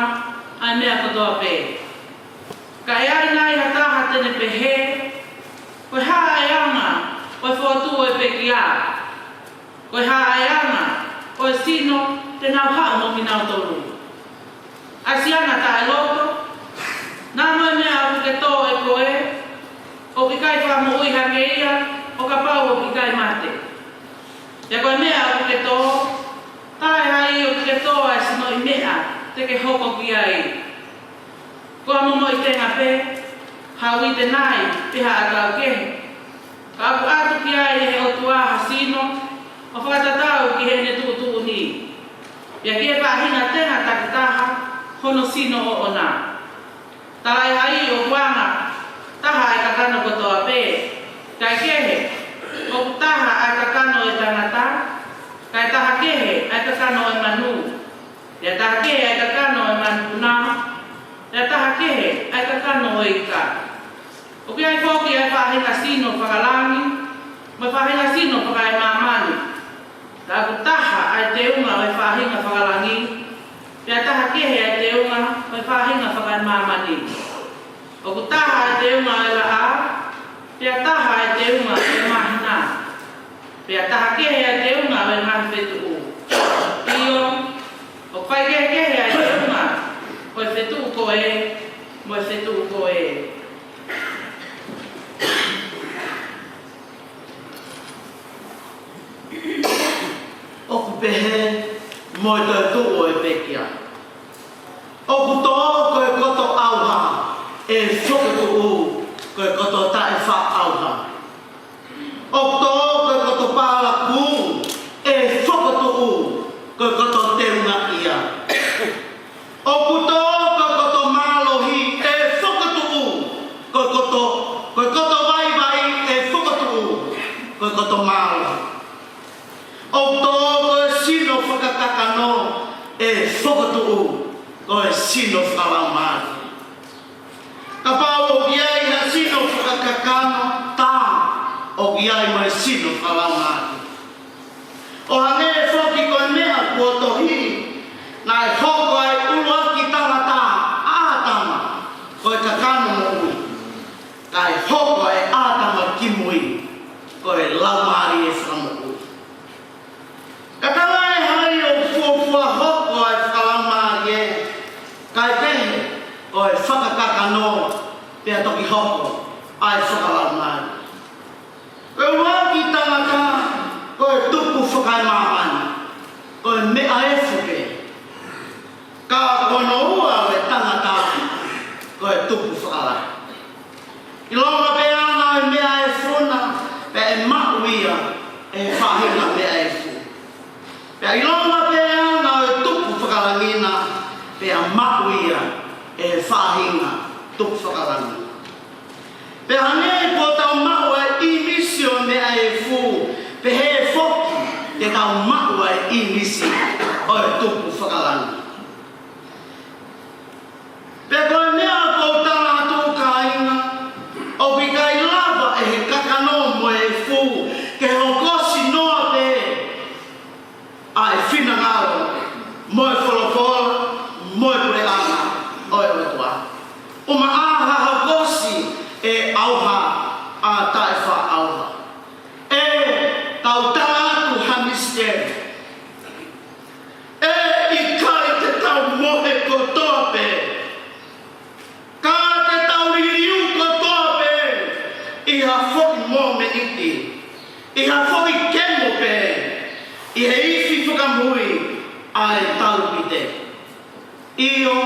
ai mea katoa pe. Ka e ai nai hataha tene pe he, koe haa e anga, koe whoatu e pekia. Koe haa e anga, koe sino te nau haa mo ki nau toru. Asiana ta e loto, nā moe mea au ke tō e koe, o ki kai whamu ui hake ia, o ka pau o ki kai mate. Ia koe mea au ke tō, tae hai o ki ke tō e sino i mea, te ke hoko ki ai. Koa momo i tenga pe, hau i te nai, piha a kau kehe. Ka aku atu ki ai he o tua hasino, o whakatatau ki he ne tuutuu ni. Ia ki e pāhinga tenga takitaha, hono sino o ona. Tarai hai o kuanga, taha e kakano kotoa pe. Kai kehe, o taha e kakano e tangata, kai taha kehe e kakano e manu. Ia taha kehe e kakano e manpuna, ia taha kehe e kakano e ika. O ki ai whoki ai whahenga sino whakalangi, mai whahenga sino whakai mamani. Tā ku taha ai te unga ai whahenga whakalangi, pia taha kehe ai te unga ai whahenga whakai mamani. O ku taha ai te unga ai la a, pia taha ai te unga ai mahina. Pia taha kehe ai te unga ai ngahi whetu u. Io, o whai kehe ai te unga, koe whetu u koe, moe whetu u koe. Oku pehe moi toi tuo e pekia. Oku tō koe koto auha e whoketu u koe koto tae wha auha. Oku tō koe koto pāla kū e whoketu u koe koto teunga ia. Oku tō koe koto mālohi e whoketu u koe koto vai vai e whoketu u koe koto mālohi. Oku tō sino whakatakano e whakatuu koe sino whalamari. Ka pāo o giai na sino whakakakano tā o giai mai sino whalamari. O hange e whoki koe mea kua tohi na e hoko ai ulua ki tangata ātama koe kakano mo ui. Ka e hoko ai ātama ki mui koe laumari e whamo ui. Ka tala e hari o fuafua hoko ai whakalamari e, kai pehe o e whakakakano pia toki hoko ai whakalamari. Koe waki tangata koe tuku whakai maani, koe mea e whuke. Ka kono ua o e tangata koe tuku whakalai. I longa pe ana e mea e whuna, pe e mauia e whahinga mea e whuna. Pea i longa pea na o tuku whakalangina, pea mauia e whahinga tuku whakalangina. Pea hane po tau maua i misio mea e whu, pe he whoki te tau maua i misi o tuku whakalangina. Pea koe mea po tala atu kainga, o bikai lava e he kakano mo e whu, ke hokosi noa pe, ai fina ngaro, moe wholofola, moe pure ana, oe otua. Uma aha hakosi e auha a taifa auha. E tau tātu hamiste. E i kai te tau mohe kotope. Ka te tau ririu kotope. I ha iti. Iha foi kemo pe. I he isi whakamui ai taupite. Io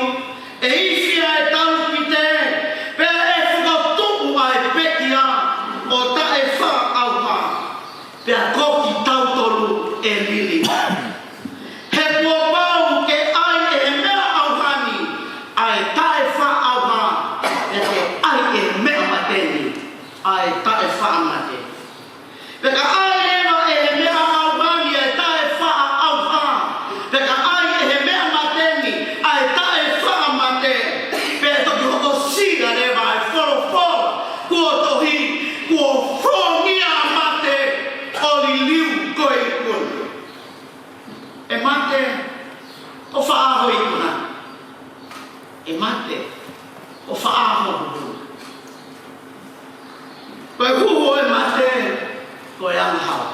e isi ai taupite pera e whakatupu ai pekia o ta e wha auha. Pea koki tautolu e lili. He puapau ke ai e mea auhani ai ta e wha auha. E ke ai e mea mateni ai ta e wha amate. Peka ai ema e mea auhani ai ta e wha auha. Peka ai e mea mateni ai ta e wha amate. Pea toki hoko sira rewa ai whoro kua tohi kua whongia amate oli liu koe kunu. E mate o whaaho i kuna. E mate o whaaho kuna. Koe huho e mate koe anghawa.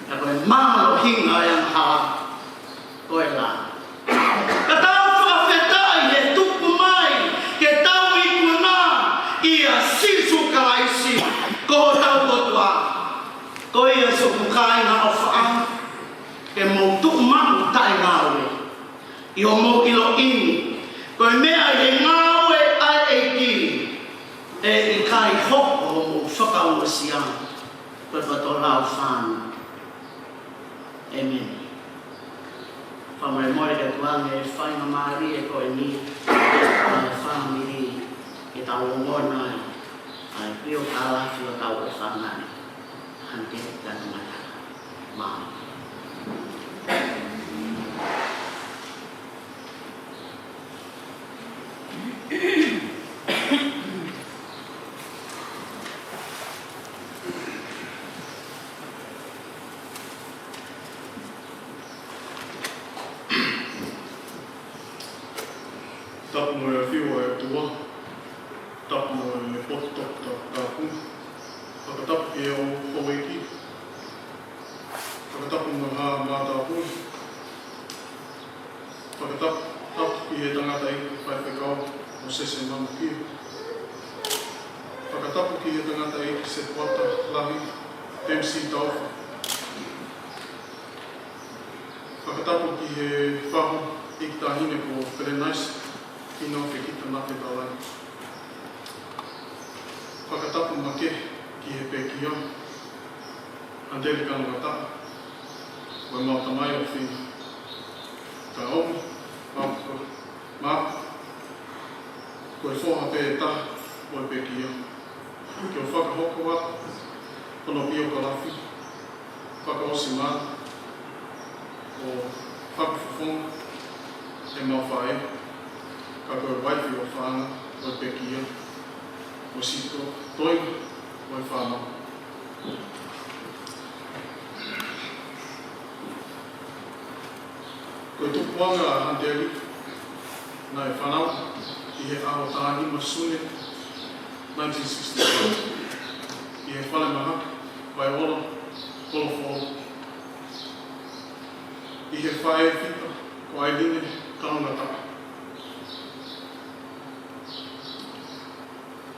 Ja koe malo hinga e anghawa koe la. Ka tau whawhetai e tupu mai ke tau i kuna ia sisu kalaisi ko tau kotua. Koe ia sopukai na o whaang ke mou tuku mamu tae ngawe. I o mou ilo ini. Koe mea i ngawe ai e kiri. E i kai hoko o mou whakaua siang. Koe pato lau whāna. Amen. Whamare moe ke tuange e whainga maari e koe ni. Koe whamiri e tau o ngonai. Ai pio kālafi o tau e whanai. Hante tana mata. Maa. Tapu mo e whiua e tua. Tapu mo e poto tapu. Whakatapu ki e o Hawaii. Whakatapu mo ha mātapu. Whakatapu ki e tangata i whaiwhekau o sese mama kia. Whakatapu ki e tangata i se tuata lahi MC Tauwha. Whakatapu ki e whahu i ki tāhine ko Wherenaisi. Kino whekita nāke tālai. Whakatapu make ki he pēkia. Andeli kanunga tapu. Koe mauta mai o whina. Ka omi, māpu. Koe whoha pē taha o e pēkia. Ki o whakahoko wata. Kono pio ka lawhi. Whakaosi mātu. O whakawhawhonga. E mau whae. Ka koe waiwhi o whāna o e pekia, o sito, toina o e whāna. Koe tupuanga a Handeli, nā e whanau, i he aho tāni masune, 1964, i he whale maha, vai ola, kolofo. I he whae whita, ko ailine, kanongataka.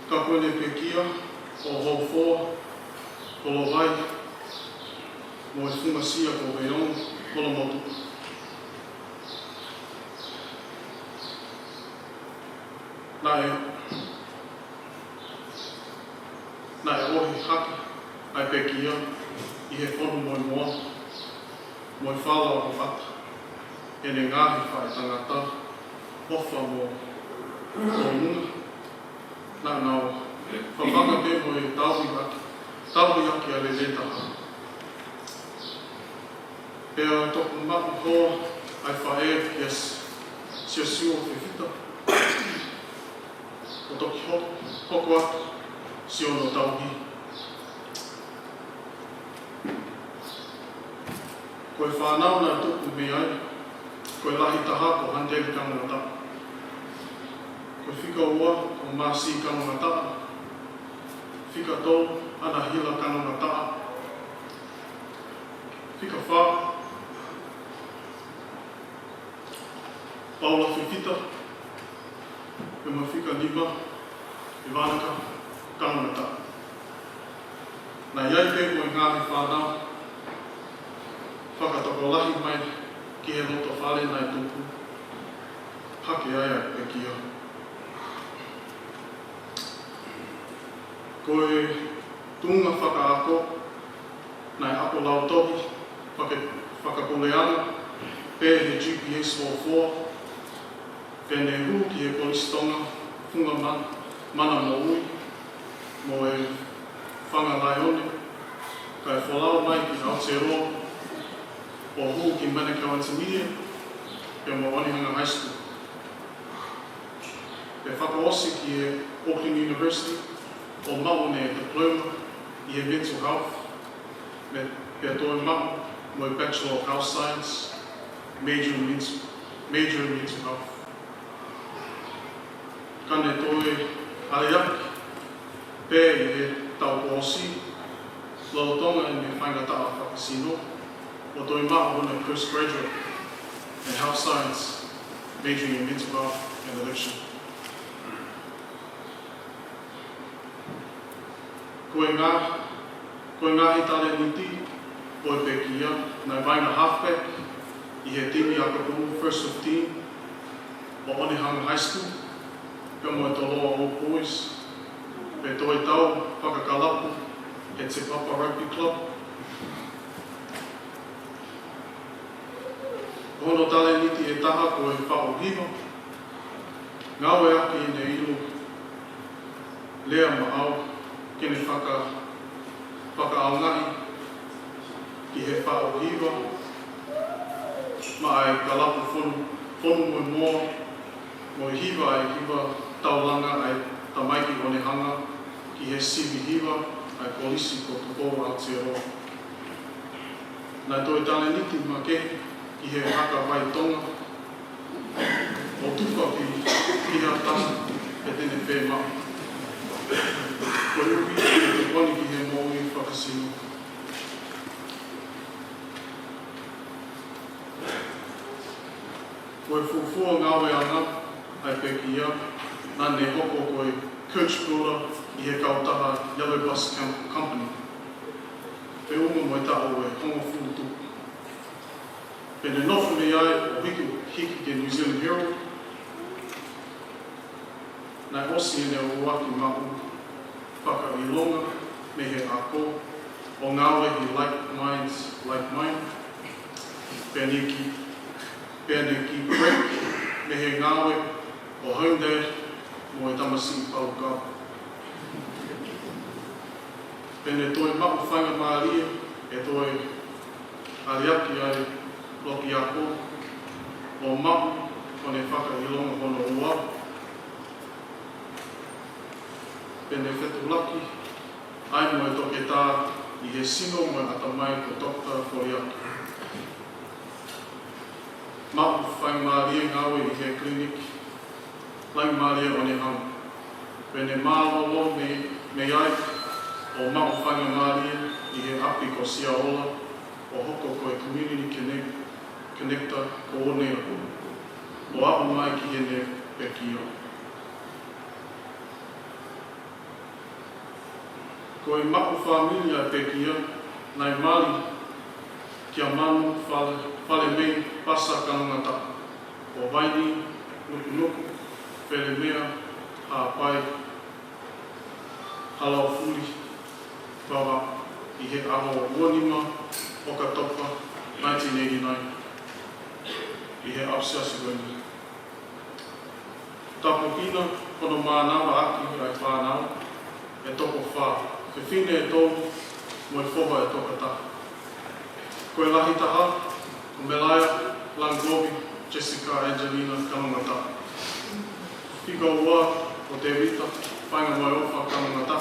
Ka koene pekia o Haufoa, Kolovai, mo e whumasia ko Weiong, Kolomotu. Nā e ohi haki ai pekia i he whonu mo e moa, mo e whalawa o whata. E ne ngāhi whae tangata, hofa mo munga. Nā nao, whawhanga pe mo e tauhi aki a le letaha. Pea toku maku hoa ai whae ki a siasua whiwhita. O toki hoko atu, si ono tauhi. Koe whanau nā tuku me ai, koe lahi taha ko Handeli kanunga tapu. Koe whika ua o Masi kanunga tapu. Whika tau ana hila kanunga tapu. Whika wha. Paula whiwhita. E ma whika lima. E wānaka kanunga tapu. Nā iai pe koe ngāhi whānau, whakatoko lahi mai ki he loto whale nai tupu, hake aia e kia. Koe tunga whakaako, nai ako lau tohi, whakapole ana, pe he GPS 44, pene hu ki he polistonga, funga mana mo ui, mo e whanga lai one, kai wholau mai ki Aotearoa, o hu ki Manukau Intermediate, pe mo Onehunga High School. Pe whakaosi ki e Auckland University, o mau ne diploma i e mental health, pe toi mau mo e Bachelor of Health Science, major in mental health. Kane toi Ariaki, pe i he tau pōsi, lautonga i me whaingataa whakasino, o toi mau hona postgraduate in health science, majoring in mental health and addiction. Koe ngā hi tale niti, o e pekia, nai vaina halfback, i he timi a kapu, first 15, o Onehunga High School, pe mo e toloa Old Boys, pe toi tau, whakakalapu, he Te Papa Rugby Club. Hono tale niti e taha ko e whaohiwa, ngau e aki i ne ilu, lea maau, kene whakaaungahi, ki he whaohiwa, ma ai kalapu whonu mo moa, mo i hiwa ai hiwa taulanga ai tamaiki Onehunga, ki he sivi hiwa ai polisi ko Tupou Aotearoa. Nai toi tale niti ma kehi, ki he haka vai tonga, o tuwha ki hea tasa e tene whē mau. Ko upi e te poni ki he mōi whakasino. Ko e fuafua ngawe ana, ai peki ia, nā ne hoko ko e coach builder i he kautaha Yellow Bus Company. Pe unga mo e tao e hongo futu. Pene nofu me ai o hiki ke New Zealand Herald, nai osi ene o waki mahu, whaka i longa me he ako, o ngawe hi like minds, like mine, pene ki break me he ngawe o home dad mo e tamasi pau ka. Pene toi mahu whainga maaria e toi ariaki ai loki ako, o mahu o ne whaka i longa hono ua. Pene whetu laki, ai mo e toke tā i he sino mo e atamai ko Dr. Koriaki. Mahu whainga maaria ngawe i he klinik, lai maaria Onehunga. Pene mālolo me ai, o mahu whainga maaria i he api ko Siaola, o hoko ko e Community Connector ko Onea, o apu mai ki hene pekio. Ko e mapu familia pekia, nai mali kia manu whale mei pasa kanangata, o waini, nuku, whele mea, hāpai, halau furi, wawa, i he aho uanima, Okatopa, 1989, i he Apsiasiwani. Tapukina, kono mānawa aki ai whānau, e toko whā. Te whine e tō, mo e whoha e toka taha. Ko e lahi taha, ko Melaya, Langlobi, Jessica, Angelina, kanongata. Whika ua, o te Rita, whainga mai ofa kanongata.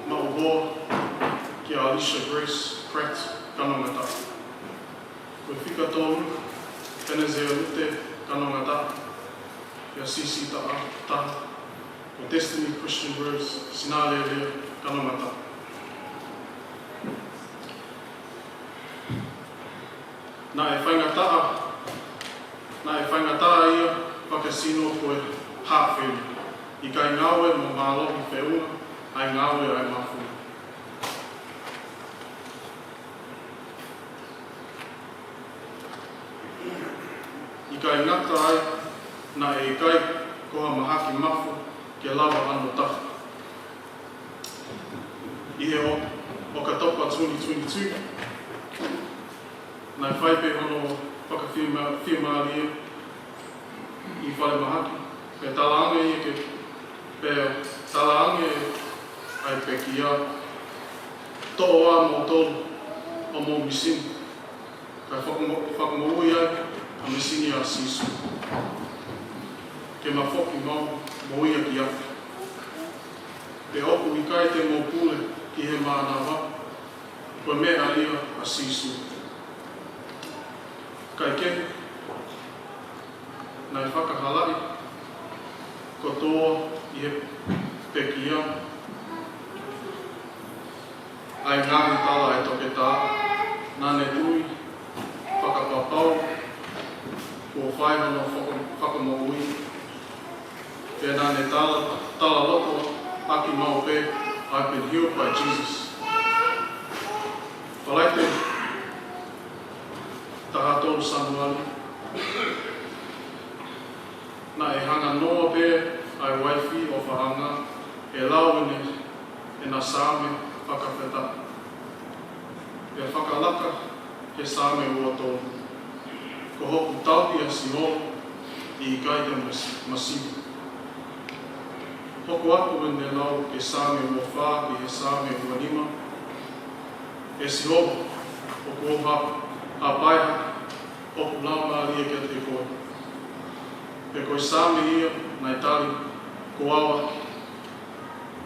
Ma o hoa, ki a Alicia Grace, Pratt, kanongata. Ko e whika tōru, Penezea Lute, kanongata. Ki a Sisi taha. O Destiny Christian Words, Sinale Lea, kanongata. Nā e whaingataa ia, whakasino ko e hāwhiri. I kai ngāwe mo mālohi whiunga, ai ngāwe ai mawhuru. kai ngata ai na e kai koha mahaki mafu ke lawa anu taha. I he o ka topa 2022 na whai pe hono whakawhimaria i whare mahaki. Pe talaange i ke pe talaange ai pe ki a to'o a mo tolu o mo misini. Kai whakamoui ai a misini a sisu. Ke ma whoki ngau mo ia ki awhi. Pe oku i kai te mo pule ki he mānawa, koe mea lia a sisu. Kai kehu, nai whakahalai, ko toa i he pekia. Ai ngāhi tala e toke tā, nāne tui, whakapapau, ko whaihono whakamoui. E nāne tala loko, aki mau pe, I've been healed by Jesus. Whalaite, taha tolu sanuali. Na e hanga noa pe, ai waifi o whahanga, e lauene e na sāme whakawheta. E whakalaka he sāme ua tolu. Ko hoku taupi a si holo, i kai te masimu. Hoko aku e ne lau ke sāme ua whā ki he sāme ua nima. E si holo, hoko o hapaiha, hoko lau maria ke te koe. Pe koe sāme ia, nai tali, ko awa,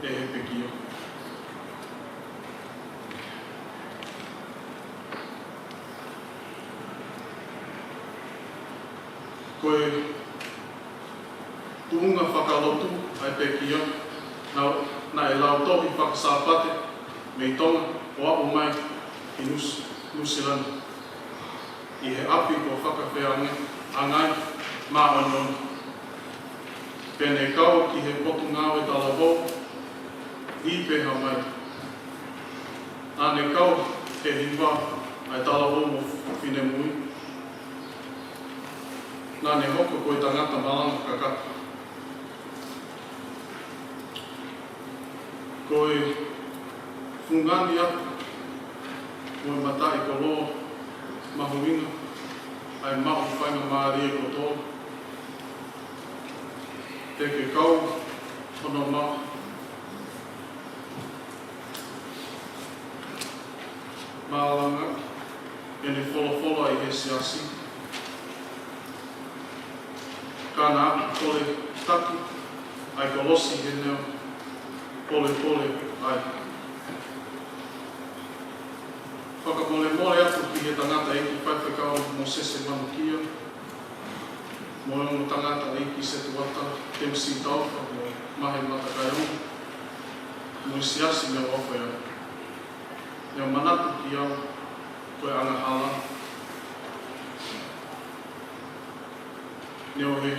e he pekia. Koe tuunga whakalotu ai pekia, na e lau tohi whakasāpate mei tonga o apu mai i Nusilani. I he api ko whakawheange angai mā anoni. Pene kau ki he potu ngāwe talabo, i peha mai. Ane kau he hiwa ai talabo mo whine mui. Nāne hoko koe tangata malanga kakata. Koe whungani aku, koe matai ko loa, mahuinga, ai mahu whainga maarie ko tō. Te ke kau, hono mahu. Mālanga, e ne wholo ai he siasi. Kāna aku kore taki, ai ko losi he neo, pole ai. Whakamole atu ki he tangata eki whaiwhekau mo sese manukia. Mo e tangata eki se tuata temsi tauwha mo mahe matakai rungu. Mo i siasi mea wawhai au. Nea manatu ki au koe anga hala. Neo he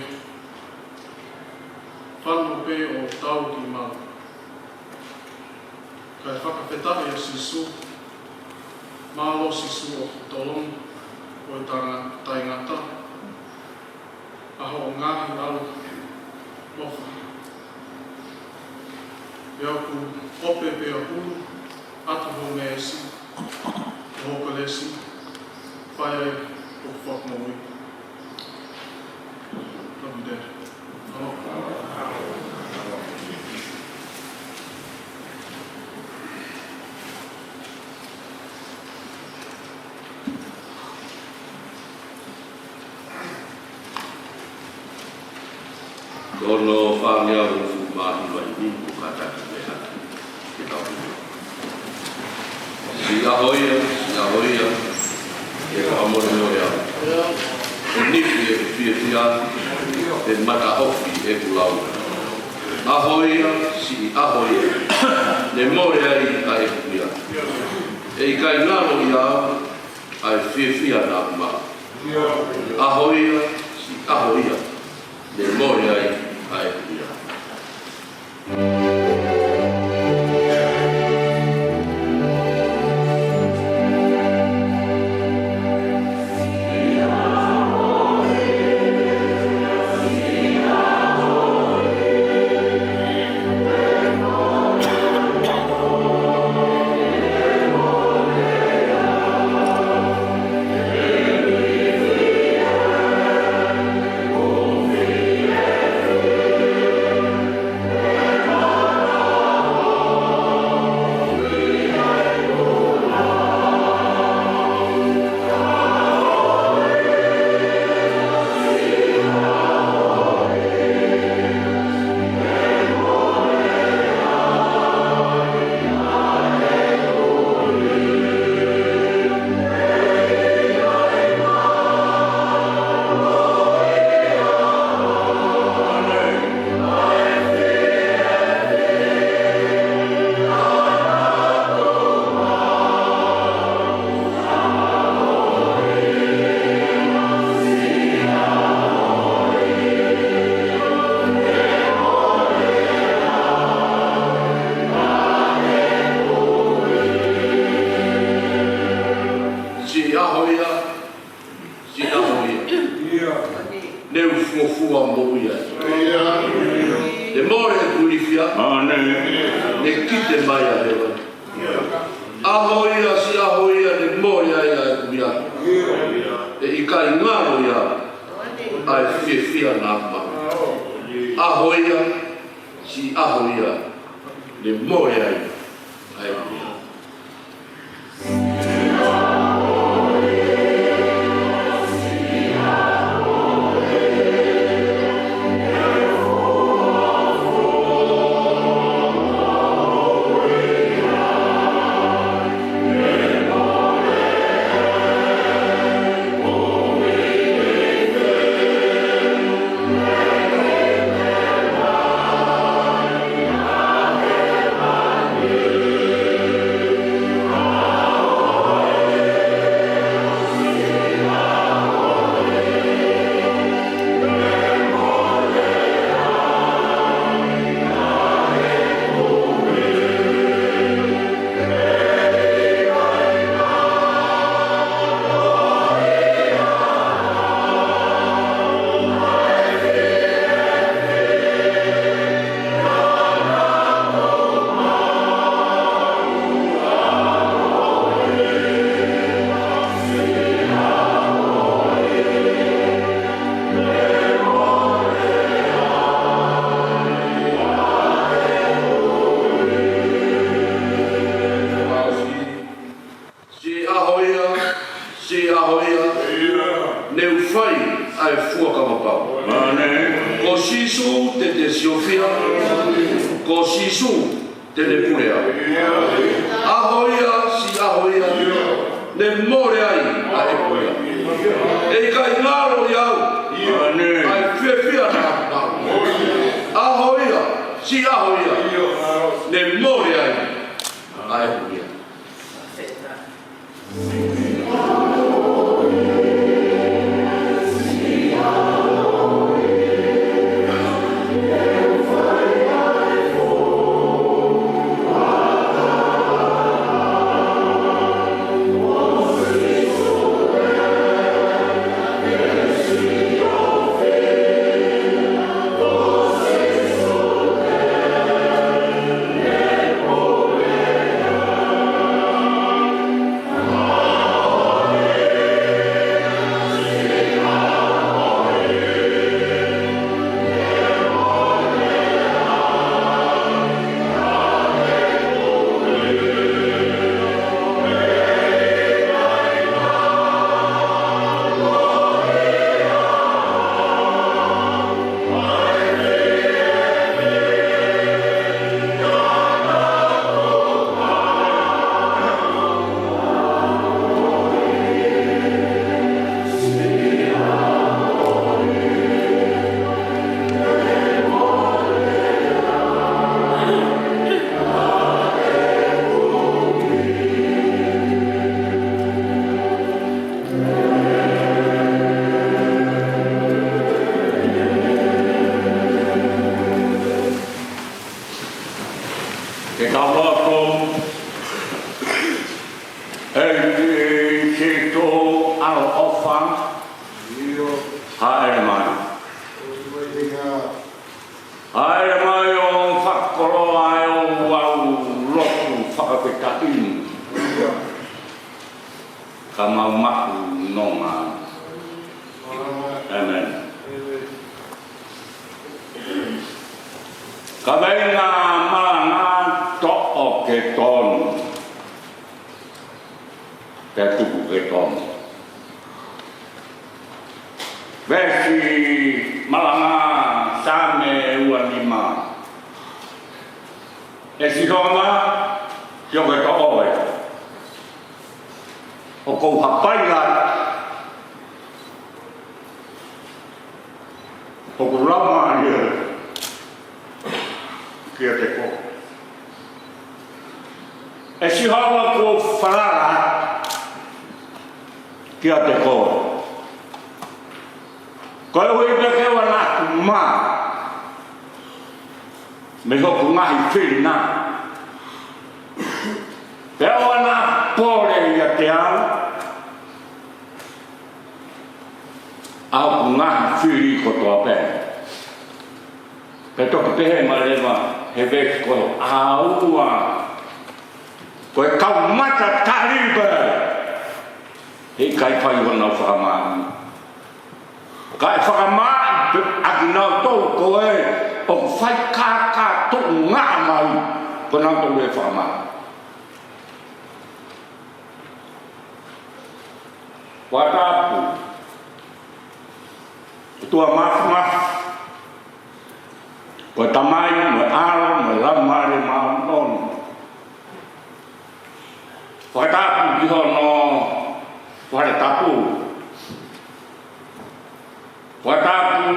whanu pe o tau ki mau. Kai whakawhetahi a sisu, mālo sisu o tolong o tai ngata. Aho o ngāhi alu mofa. E aku ope pe a hulu, atu ho me esi, hoko lesi, whai ai o whakmaui. Love you, Dad. Kono whāngia ufu mahi mai ni ku kataki me haki ki tau ni. Si ahoia, e whamore mori au. E nipi e whia, e mata hoki e kulau. Ahoia, si ahoia, ne more ai a e whia. E i kai ngaro i au, ai whia nā ma. Ahoia, si ahoia, ne more ai ai ia. Ia te mai a hewa. Ahoia si ahoia ni moria ia e kumia. E i kai ngaro ia ai fia na ma. Ahoia si ahoia ni moria ia ai kumia. Pe toki pehe ma lewa he veki koho aua kai whai wana whakamā. Kai whakamā aki nau tau koe o whai kākā tō ngā mai ko nau tau e whakamā. Watapu tua mafu ko tamai me aro me lamare maonono. Watapu ki hono watapu watapu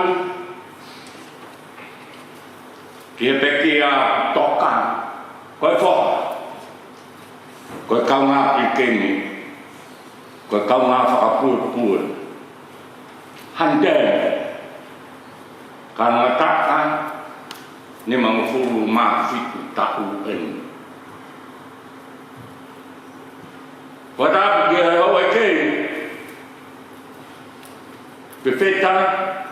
ki e pekia toka koe whoka koe kaunga pikeni koe kaunga whakapua hande kana taka ni mangfulu ma fitu tahu en watapu ki e hoa ke Pepeta,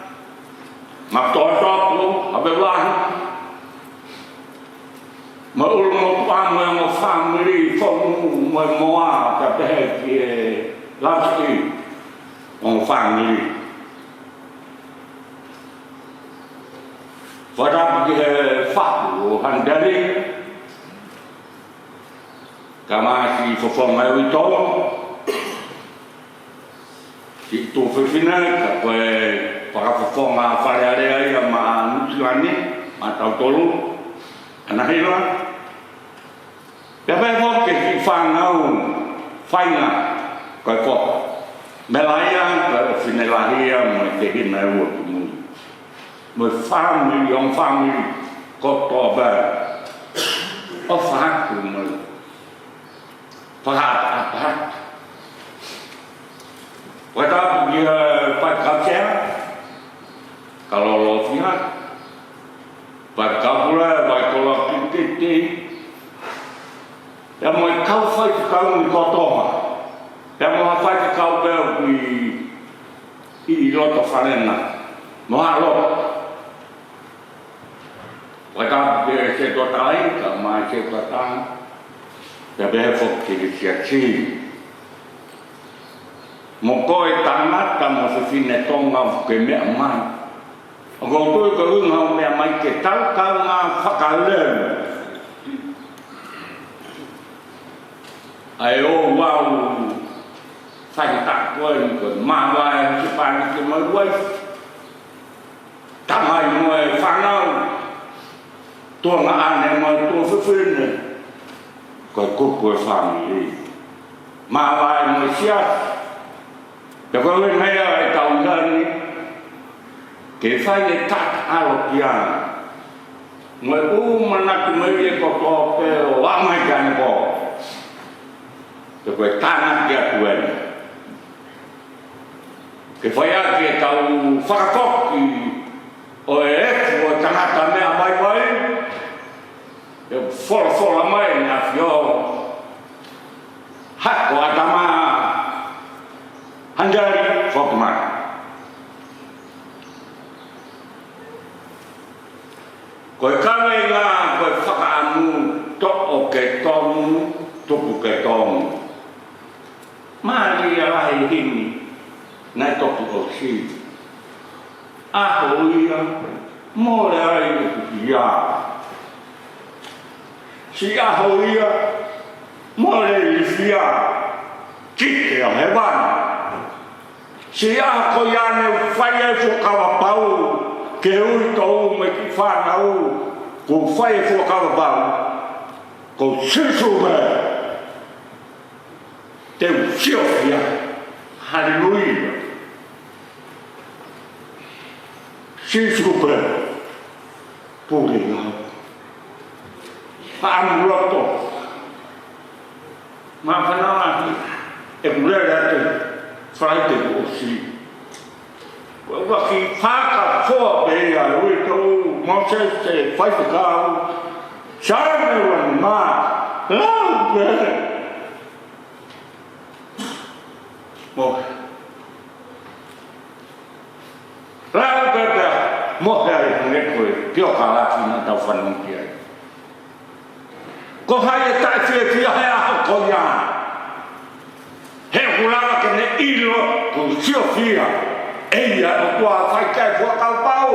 Matotopo, Abewahi, Maulmo Pamo family from Moa, Tabehe, Lavski, on family. For that, the Faku, Handari, Kamasi for my return. Itu fefina koe whakawhawhonga wharearea ia ma nutuani, ma tautolu, ana hewa. Pea pea hoke ki whanau, whainga, koe whoka. Melaia, koe whinelahia, mo te hina ua kumui. Mo family, on family, koto bea. O whaku mo. Whakaata. Watapu dia pat kapsia, kalau lofia, pat kapula, pat kolak titi, yang mau kau fight kau ni kotor, yang mau fight kau ber i lot of arena, mau lot. Watapu dia sedot lain, kama sedot lain, dia berfok kiri siaci. Mokoe tangata mo se fine tonga ke mea mai. O koutoi ka unga mea mai ke tau ngā whakaleu. Ai o wau whaita koe ko mawai ki pani ke mauai. Tamai mo e whanau. Tonga ane mo e tō whiwhine. Koe kuku e whangi. Mawai mo e sias. Te koe mea e taunani, ke whai e tak alo ki ana. Mo e manaki mai e koto pe o amai kane po. Te koe tāna ki atu ene. Ke whai aki e tau whakakoki o e efu o tangata mea mai. E whola mai na whio. Hako atama Handari Fokman. Koe kawe ngā koe whakaamu to'o ke tongu, tuku ke tongu. Māri a lahi hini, nai toku o si. Aho ia, mōre ai ia. Si aho ia, mōre ia, kite o hewana. Si ako yan e whaia whukawa pau, ke ui tau me ki whanau, ko whaia whukawa pau, ko sisu me, te usiofia, hallelujah. Sisu me, puri ngā, ha'amuroto, ma whanau e murere atu, Friday o si. Waki whaka whoa bea ui tau Moses te whaifakau. Shame wan mā. Lau bea. Mo. Lau bea. Mo hea i koe. Pio ka laki na tau whanau ki ai. Ko hai e tai whia hea ho ko ia. He kulanga ke ne ilo ku siofia. Eia o tua fai kai fua kau pau.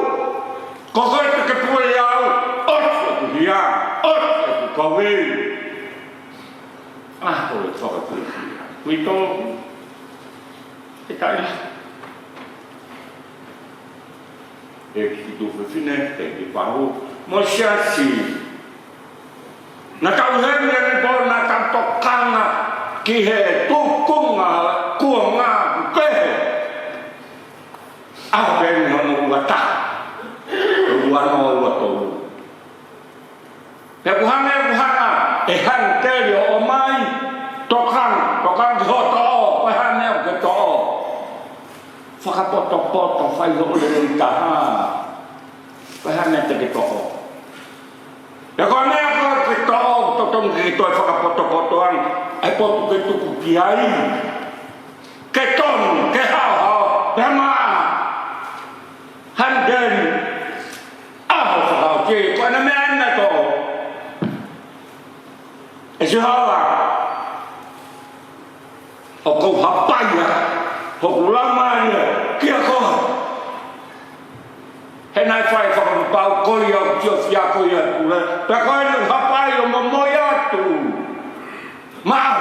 Ko koe te ke pua iau, otu ku hia, otu ku kawe. Ah, koe whakapui. Kui tō, e kai la. E ki tu whiwhine, e ki pahu, mo siasi. Na kau hemi ane tō na kantokanga ki he tukunga kua ngā kukehe. Aho kēni hono uata. Uano ua tōru. Te kuhanga, e han teri o mai, tokang ki ho tō, koe hane o ke tō. Whakapoto whai ho ule i taha. Koe hane te ke tō. Te koe mea koe ke tō, totongi ke toi whakapoto-potoang, ai potu ke tuku ki ai. Ke tonu, ke hao, te maa. Han teri. Aho whakao te, koe na mea ina tō. E si hawa. O kou hapaia, hoku lama ia, kia koha. He nai whai whakapapau koi au tio whiako ia kule. Pea koe ni hapai o mamoi atu. Mau.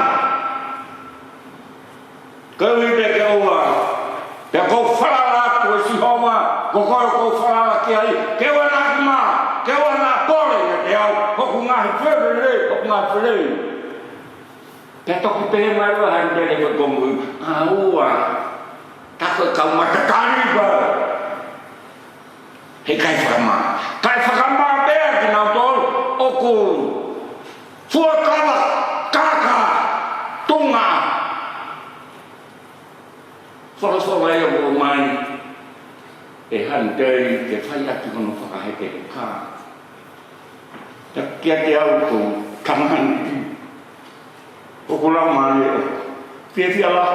Koe wite ke ua. Pea kou whalala atu e si homa. Ko koe kou whalala ki ai. Ke wana akima, ke wana pole ia te au. Hoku ngahi whewere, hoku ngahi whewere. Pea toki pehe mai wa hai mbele koe kongu. Ua. Tako e kau matakari ba. He kai whakama. Kai whakama bea ki nau tōru. Oku. Fuakawa. Kaka. Tunga. Whakasora e o mai. E handei te whai ati hono whakaheke ka. Kia te au ko kamahani. Oku lau mani o. Whiawhia la.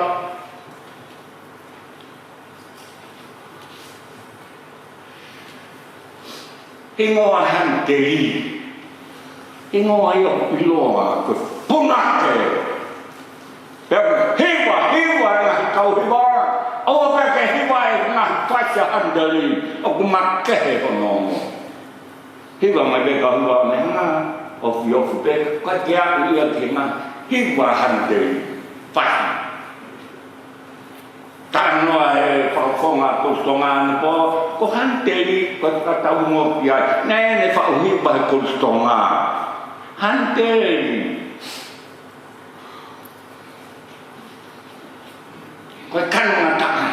Ingoa handei. Ingoa i o piloa ko punake. Hiwa ngahi kau hiwa. Awa peke hiwa e ngahi whaisia handei. Oku makehe hono. Hiwa mai peka hiwa meha. O whiofu pe. Ka te aku ia ki ma. Hiwa handei. Whaisi. Tanoa e whakafonga kustonga ni po. Ko handei ko katau mo pia. Nei ne whauhiwa he kustonga. Handei. Ko kanunga taka.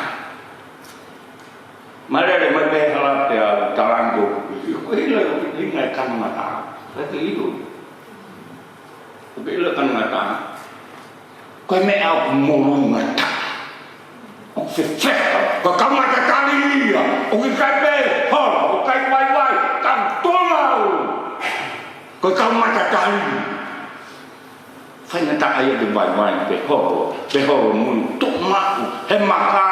Marere mai pe hala te a tarango. Ko hila hinga kanunga taka. Ko hilu. Ko hila kanunga taka. Ko me au molunga taka. O se feta, ko kamata kali ia, o ki kai pe, hola, o kai wai, kam tōngau. Ko kamata kali. Whaina taka ia te wai, pe horo muni, tuk maku, he maka.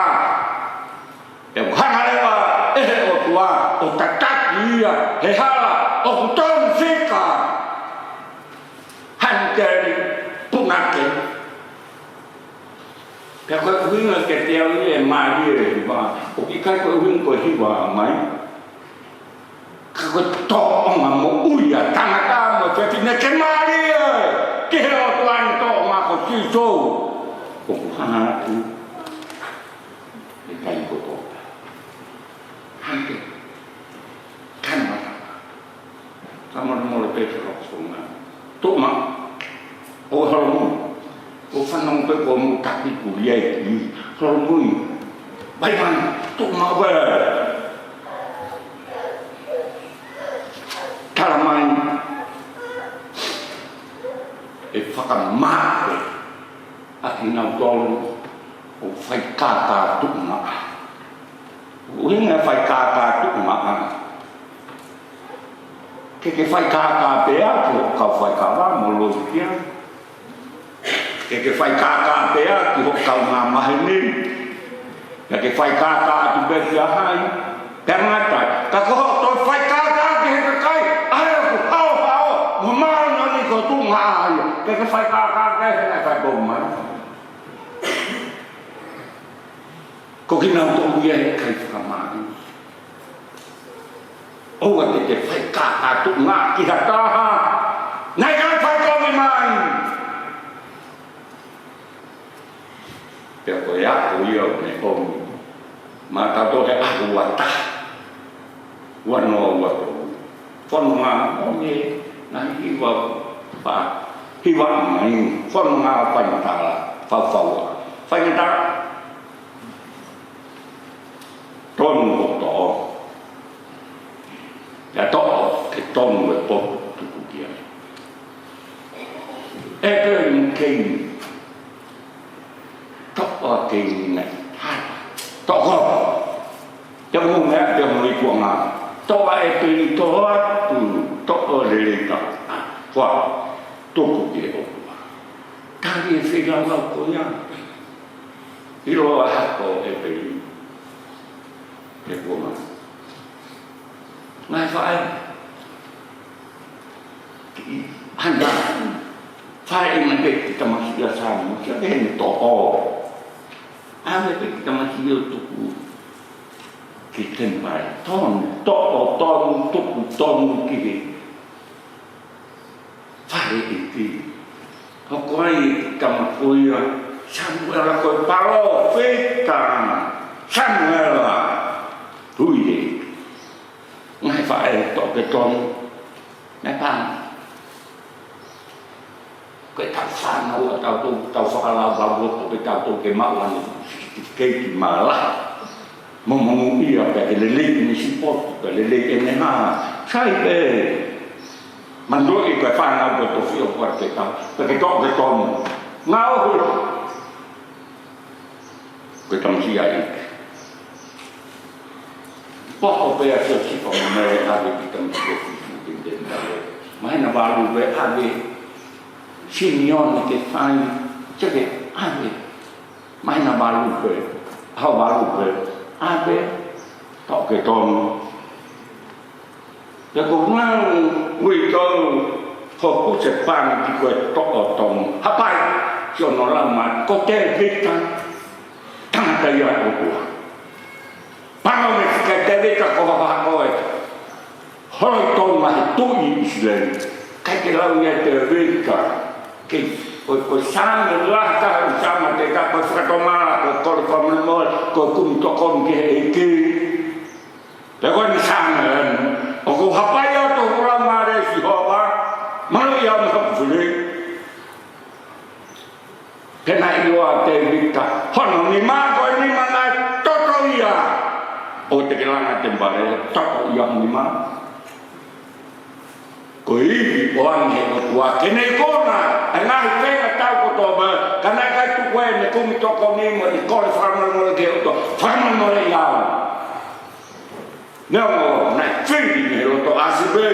E hanarewa, e he o tua, o tataki ia, he hala, o kutonu whika. Hankeri, punake. Pea koe uhinga ke te au e maari e hiwa. O ki kai koe uhinga koe hiwa mai. Ka koe tōonga mo uia tangata mo whewhine ke maari e. Ki he o tuani tōonga ko tīsou. O kuhana atu. E kai ko tōta. Hanke. Kanmata. Kamara mole pepe roksonga. Tōma. O haramu. O whanau pe ko mu taki kuriai ki. Horo mui. Bai man, tō mawe. Taramai. E whakamate. Aki nau tōru. O whai kākā tukuma. Uhinga whai kākā tukuma. Ke whai kākā pēa, ki ho kau whai kāwā, mo lohi kia. Ke whai kākā pēa ki ho kau ngā mahene. Ke whai kākā atu beti ahai. Pernatai. Ka koho toi whai kākā ki he kai. Ahe aku hao. Mo maana ni ko tunga aia. Ke whai kākā ke he nai whai bomai. ko kina to ye kai famani o wa te fai ka tu nga ki ha ta ha nai ka fai ko mi mai pe ko ya ko yo ne o ma ta to he a wa ta wa no wa fon nga o ni na hi wa pa hi wa mai fon nga pa ta la fa ta tôn một tổ đã tổ cái tôn một tổ tu kia cái kinh tổ kinh này tổ không trong mùng này trong người của ngài tổ ai kinh tổ tu tổ ở đây cả và tu kia cái gì phải làm sao cũng nhá đi lo hát cổ cái của mình ngài phải hành động phải mình biết kita masih biasa kita ini toh ame kita masih itu kita mai ton kiri phải itu pokoknya kita masih sampai lah kau palo fita sampai lah vui đi ngay phải tổ cái con ngay pan cái thằng phan nó tao pha lao vào một cái tao tu cái máu anh cái mà là mong đi ở cái lele này support cái lele này ha sai về mình đối cái phan nào cái tổ phiêu qua cái tao cái con ngáo cái thằng gì vậy poco per si come ave di tanto di ma è una value ave signore che fai cioè che ave ma è una value ave to che ton e con una guido poco se fan di quel to ton hapai sono la ma cote vita tanta io ho Pano me fica tereta ko ha ko e. Hoi to ma tu Israel. Kai lau ya tereta. Ke ko sang la ta sama te ka pa fra toma ko ko mo ko kum to kon ke ke. Te ko ni sang o ko hapaya to ora mare si hoba. Malu ya ma fule. Ke na io te vita. Hono ni ma ko ni ma na to ya. O te kelanga te mbare tako yang lima koi orang he tua kene kona nga venga tau ko to ba kana ka tu kwe ne kumi to ko ni mo i ko farma mo ke to farma mo le ya no na findi ne ro to asibe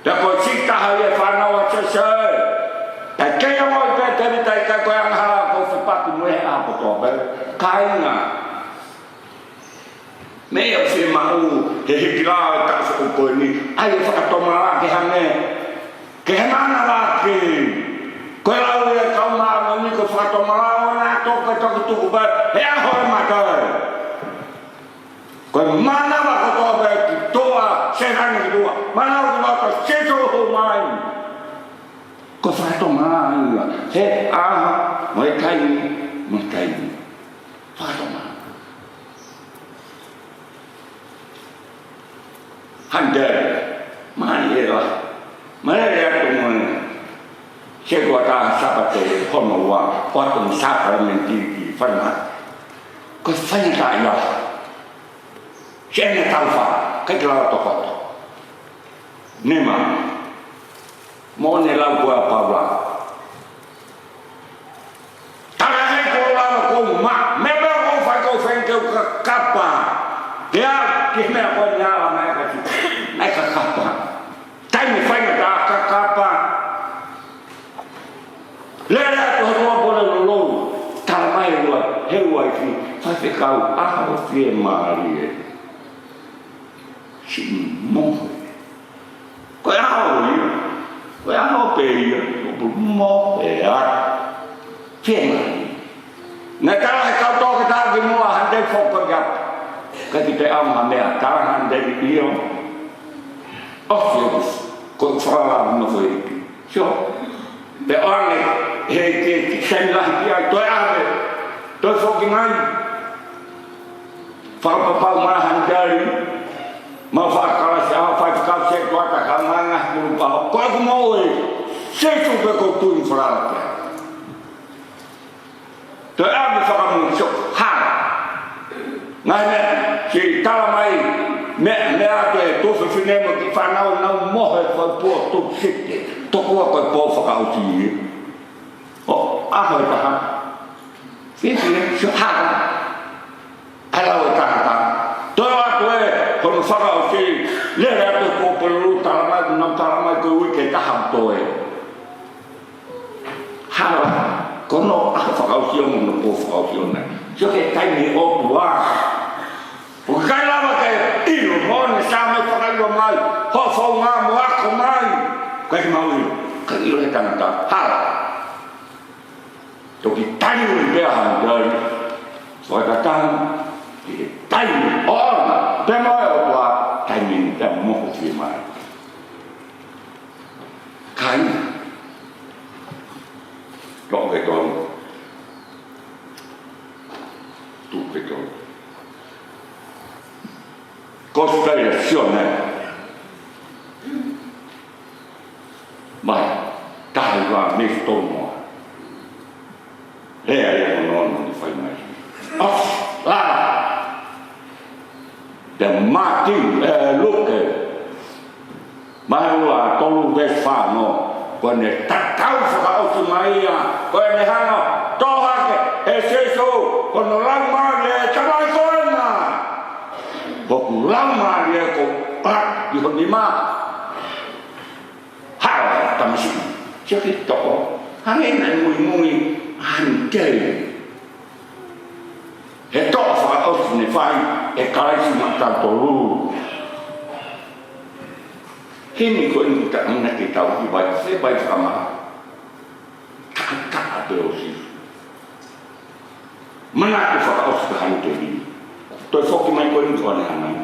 da ko sita ha ye farna wa che che ta ke yo mo te te ta ka ko yang ha ko fa pa ku mo ha ko to ba kai na me o se mau ke hikira ta so ko ni ai fa to ma ke hane ke mana la ke ko la o ya ka ma ni ko fa to ma na to tu ba he a ho ma ka ko mana ba ko to ba to a se han ni do mana o ko se to ho mai ko fa to ma he a mo kai fa to ma hande mai era tu mon che guarda sabato come va quando mi sa veramente fanno che fai là c'è ne talfa che la tocco nema mo ne la gua pava tara hai ko la ko ma me ba ko fa ko fen ke kappa dia che me ko nya ma ai ka kapa tai mi fai da ka kapa le la ko ho bo le lo ta mai lo he wa fi fa fe ka a ho fi marie si mo ko ya ho pe yo mo e a fi na ka to ka ta gi mo ha de fo ya ka kita am ha mea tahan dari iyo ofios ko fala no foi sio de ane he ke sen la ki ai to ave to fucking ai fa pa ma dari ma fa kala sa fa ka se ko ta ka manga mu pa ko mo e se tu pe ko tu infrate to ave fa mo so ha ngai me si tala mai me ate to fe finemo ki fa na mo he fa po to site to ko po fa ka uti o a ha ta ha fi so ha ala o ta ta to a to e ko fa ka uti le ra to ko po lu tala mai ko wi ke ta ha to e ha ko no a fa ka uti o no po fa uti o na so ke tai ni o tua o kai lava ke ilo mon sa mai fa ilo mai ho fo nga mo ko mai kai mau ka ilo he tanga ha to ki tai ni be ha dai so ka tan ki tai o pe mo o tua tai ni ta mo ko ti mai kai to ke to tu che costellazione ma dai va mi tomo lei non mi fai mai la de Martin Luke ma ora tolu Vesfano quando ta causa o mai quando hanno toha e seso quando la mare chabai kona ko la mare ko pa di honima ha tamsi cheki to hangin nan mui ante e to fa o ne fai e kai si mata tolu kini ko ni ta na ki tau ki bai se bai sama ta dosi mana ko fa o se han te ni to fo ki mai ko ni ko na mai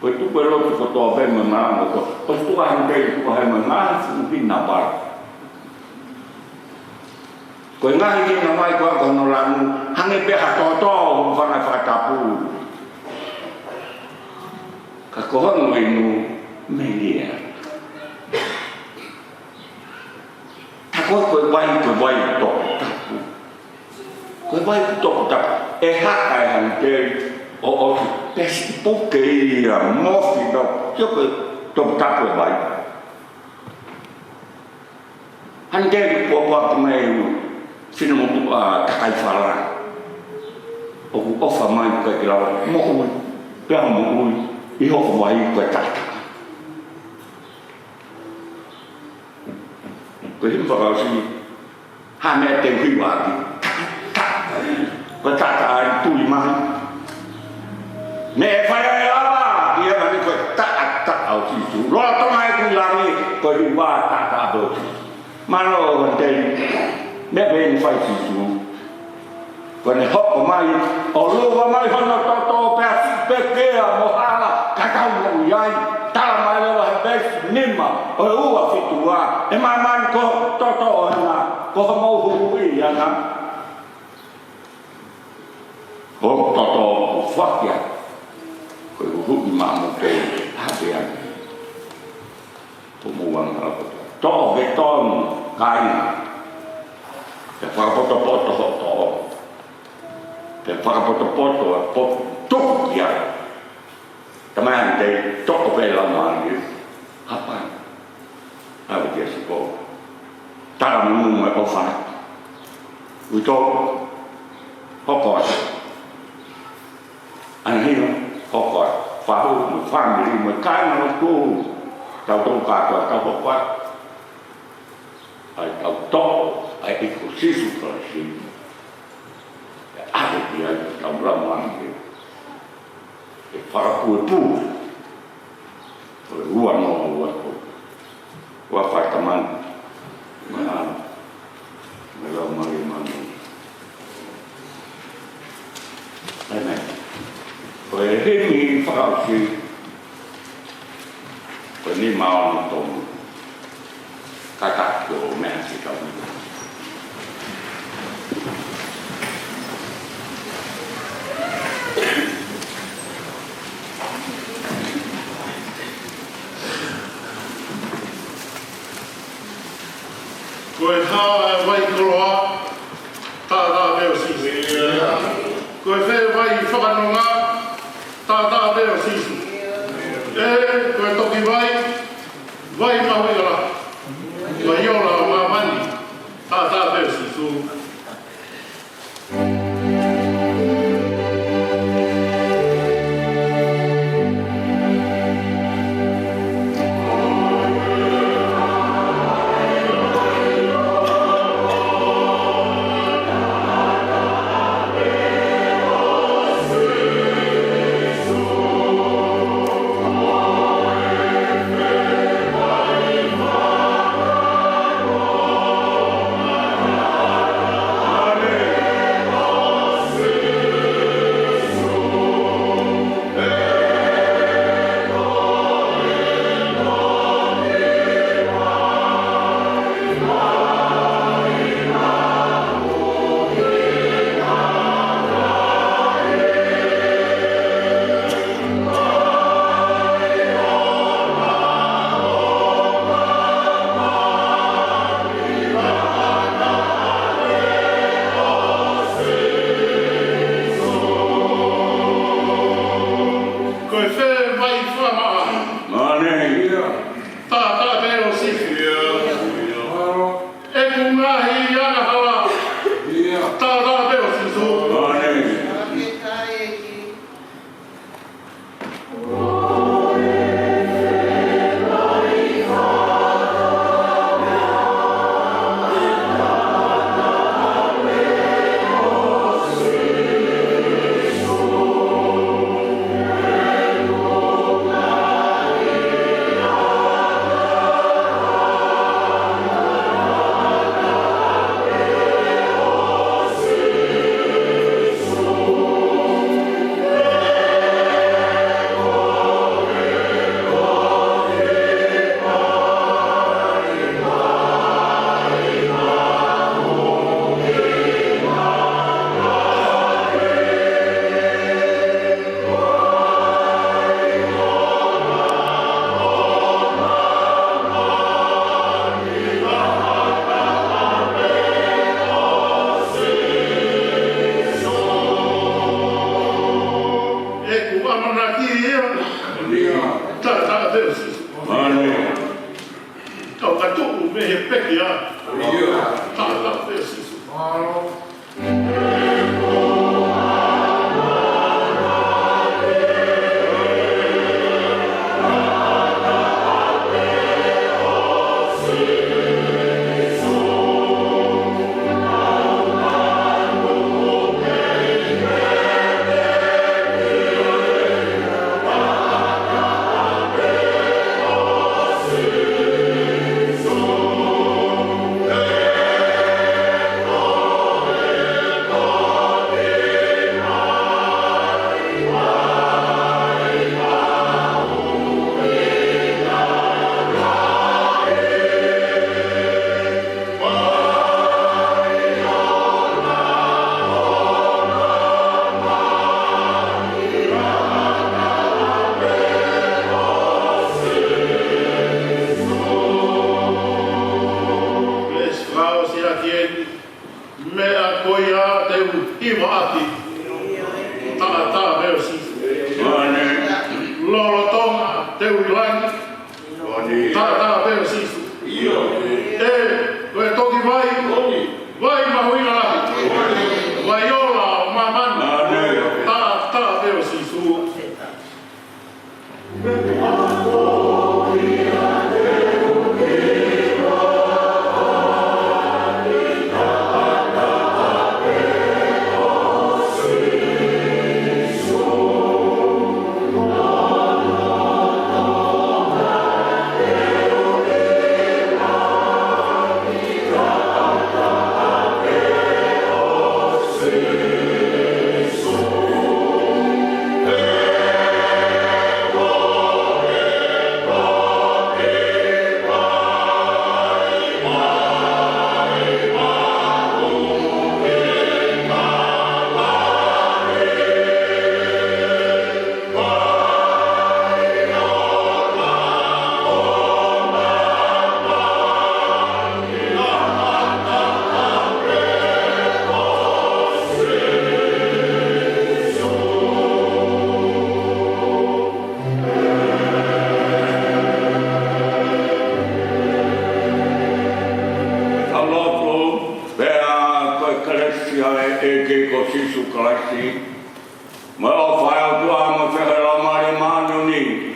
ko tu ko lo ko to be ma ma ko ko tu han te ko ha ma ma fu pin na ba ko nga ni na mai ko ko no la nu han e be ha to fa na fa ta pu ka ko ho no nu me dia ko vai to ta e ha kai han te o pes poke mo fi do yo ko to ta ko vai han te po po me fino mo ta kai fala o fa mai ko ki la mo ko pe mo i ho vai ko ta ko him fa si ha me te hui wa ki ko ta tu ma me fa ya la dia ma ni ko ta au si tu lo to mai ku la ni ko hui wa ta do ma lo te me be ni fa si tu ko ne ho mai o lo wa mai ho no to pe ke mo hala ka ka mo yai ta mai lo ha be nima o u fitua e man ko to na ko mo hu ya na o to fakia ko hu ma mo te ha be ya to mo wan ha to be ton kai te fa to te fa to to ya taman te to be la man apa apa dia siko ta mu mo ko fa u to ko anh hi ko ko fa hu mu fa mi mo ka na ko tao tông ka to tao ko kwa ai tao to ai ko si su ko si ai dia tao ra man e fa pu ruang no wa fa taman ma lo mari mani ai Ko e hemi whakauki. Ko ni maona tōmu. Kakaki o mea si tau. Ko e hawa e wai koroa, tātā beo sisu. Ko e whee wai whakanonga, tātā beo sisu. Ko e toki wai mahuigara. Ko e iola o ngā mani, tātā beo sisu. Oh Ekalesia e ke ko Sisu Kalasi. Ma o whai au tua mo whehera mare mānuni.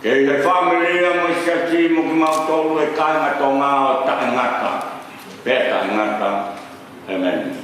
Ke he familia mo siati mo ki mau tolu e kainga tō ngā o taingata. Pēta ngata. Amen.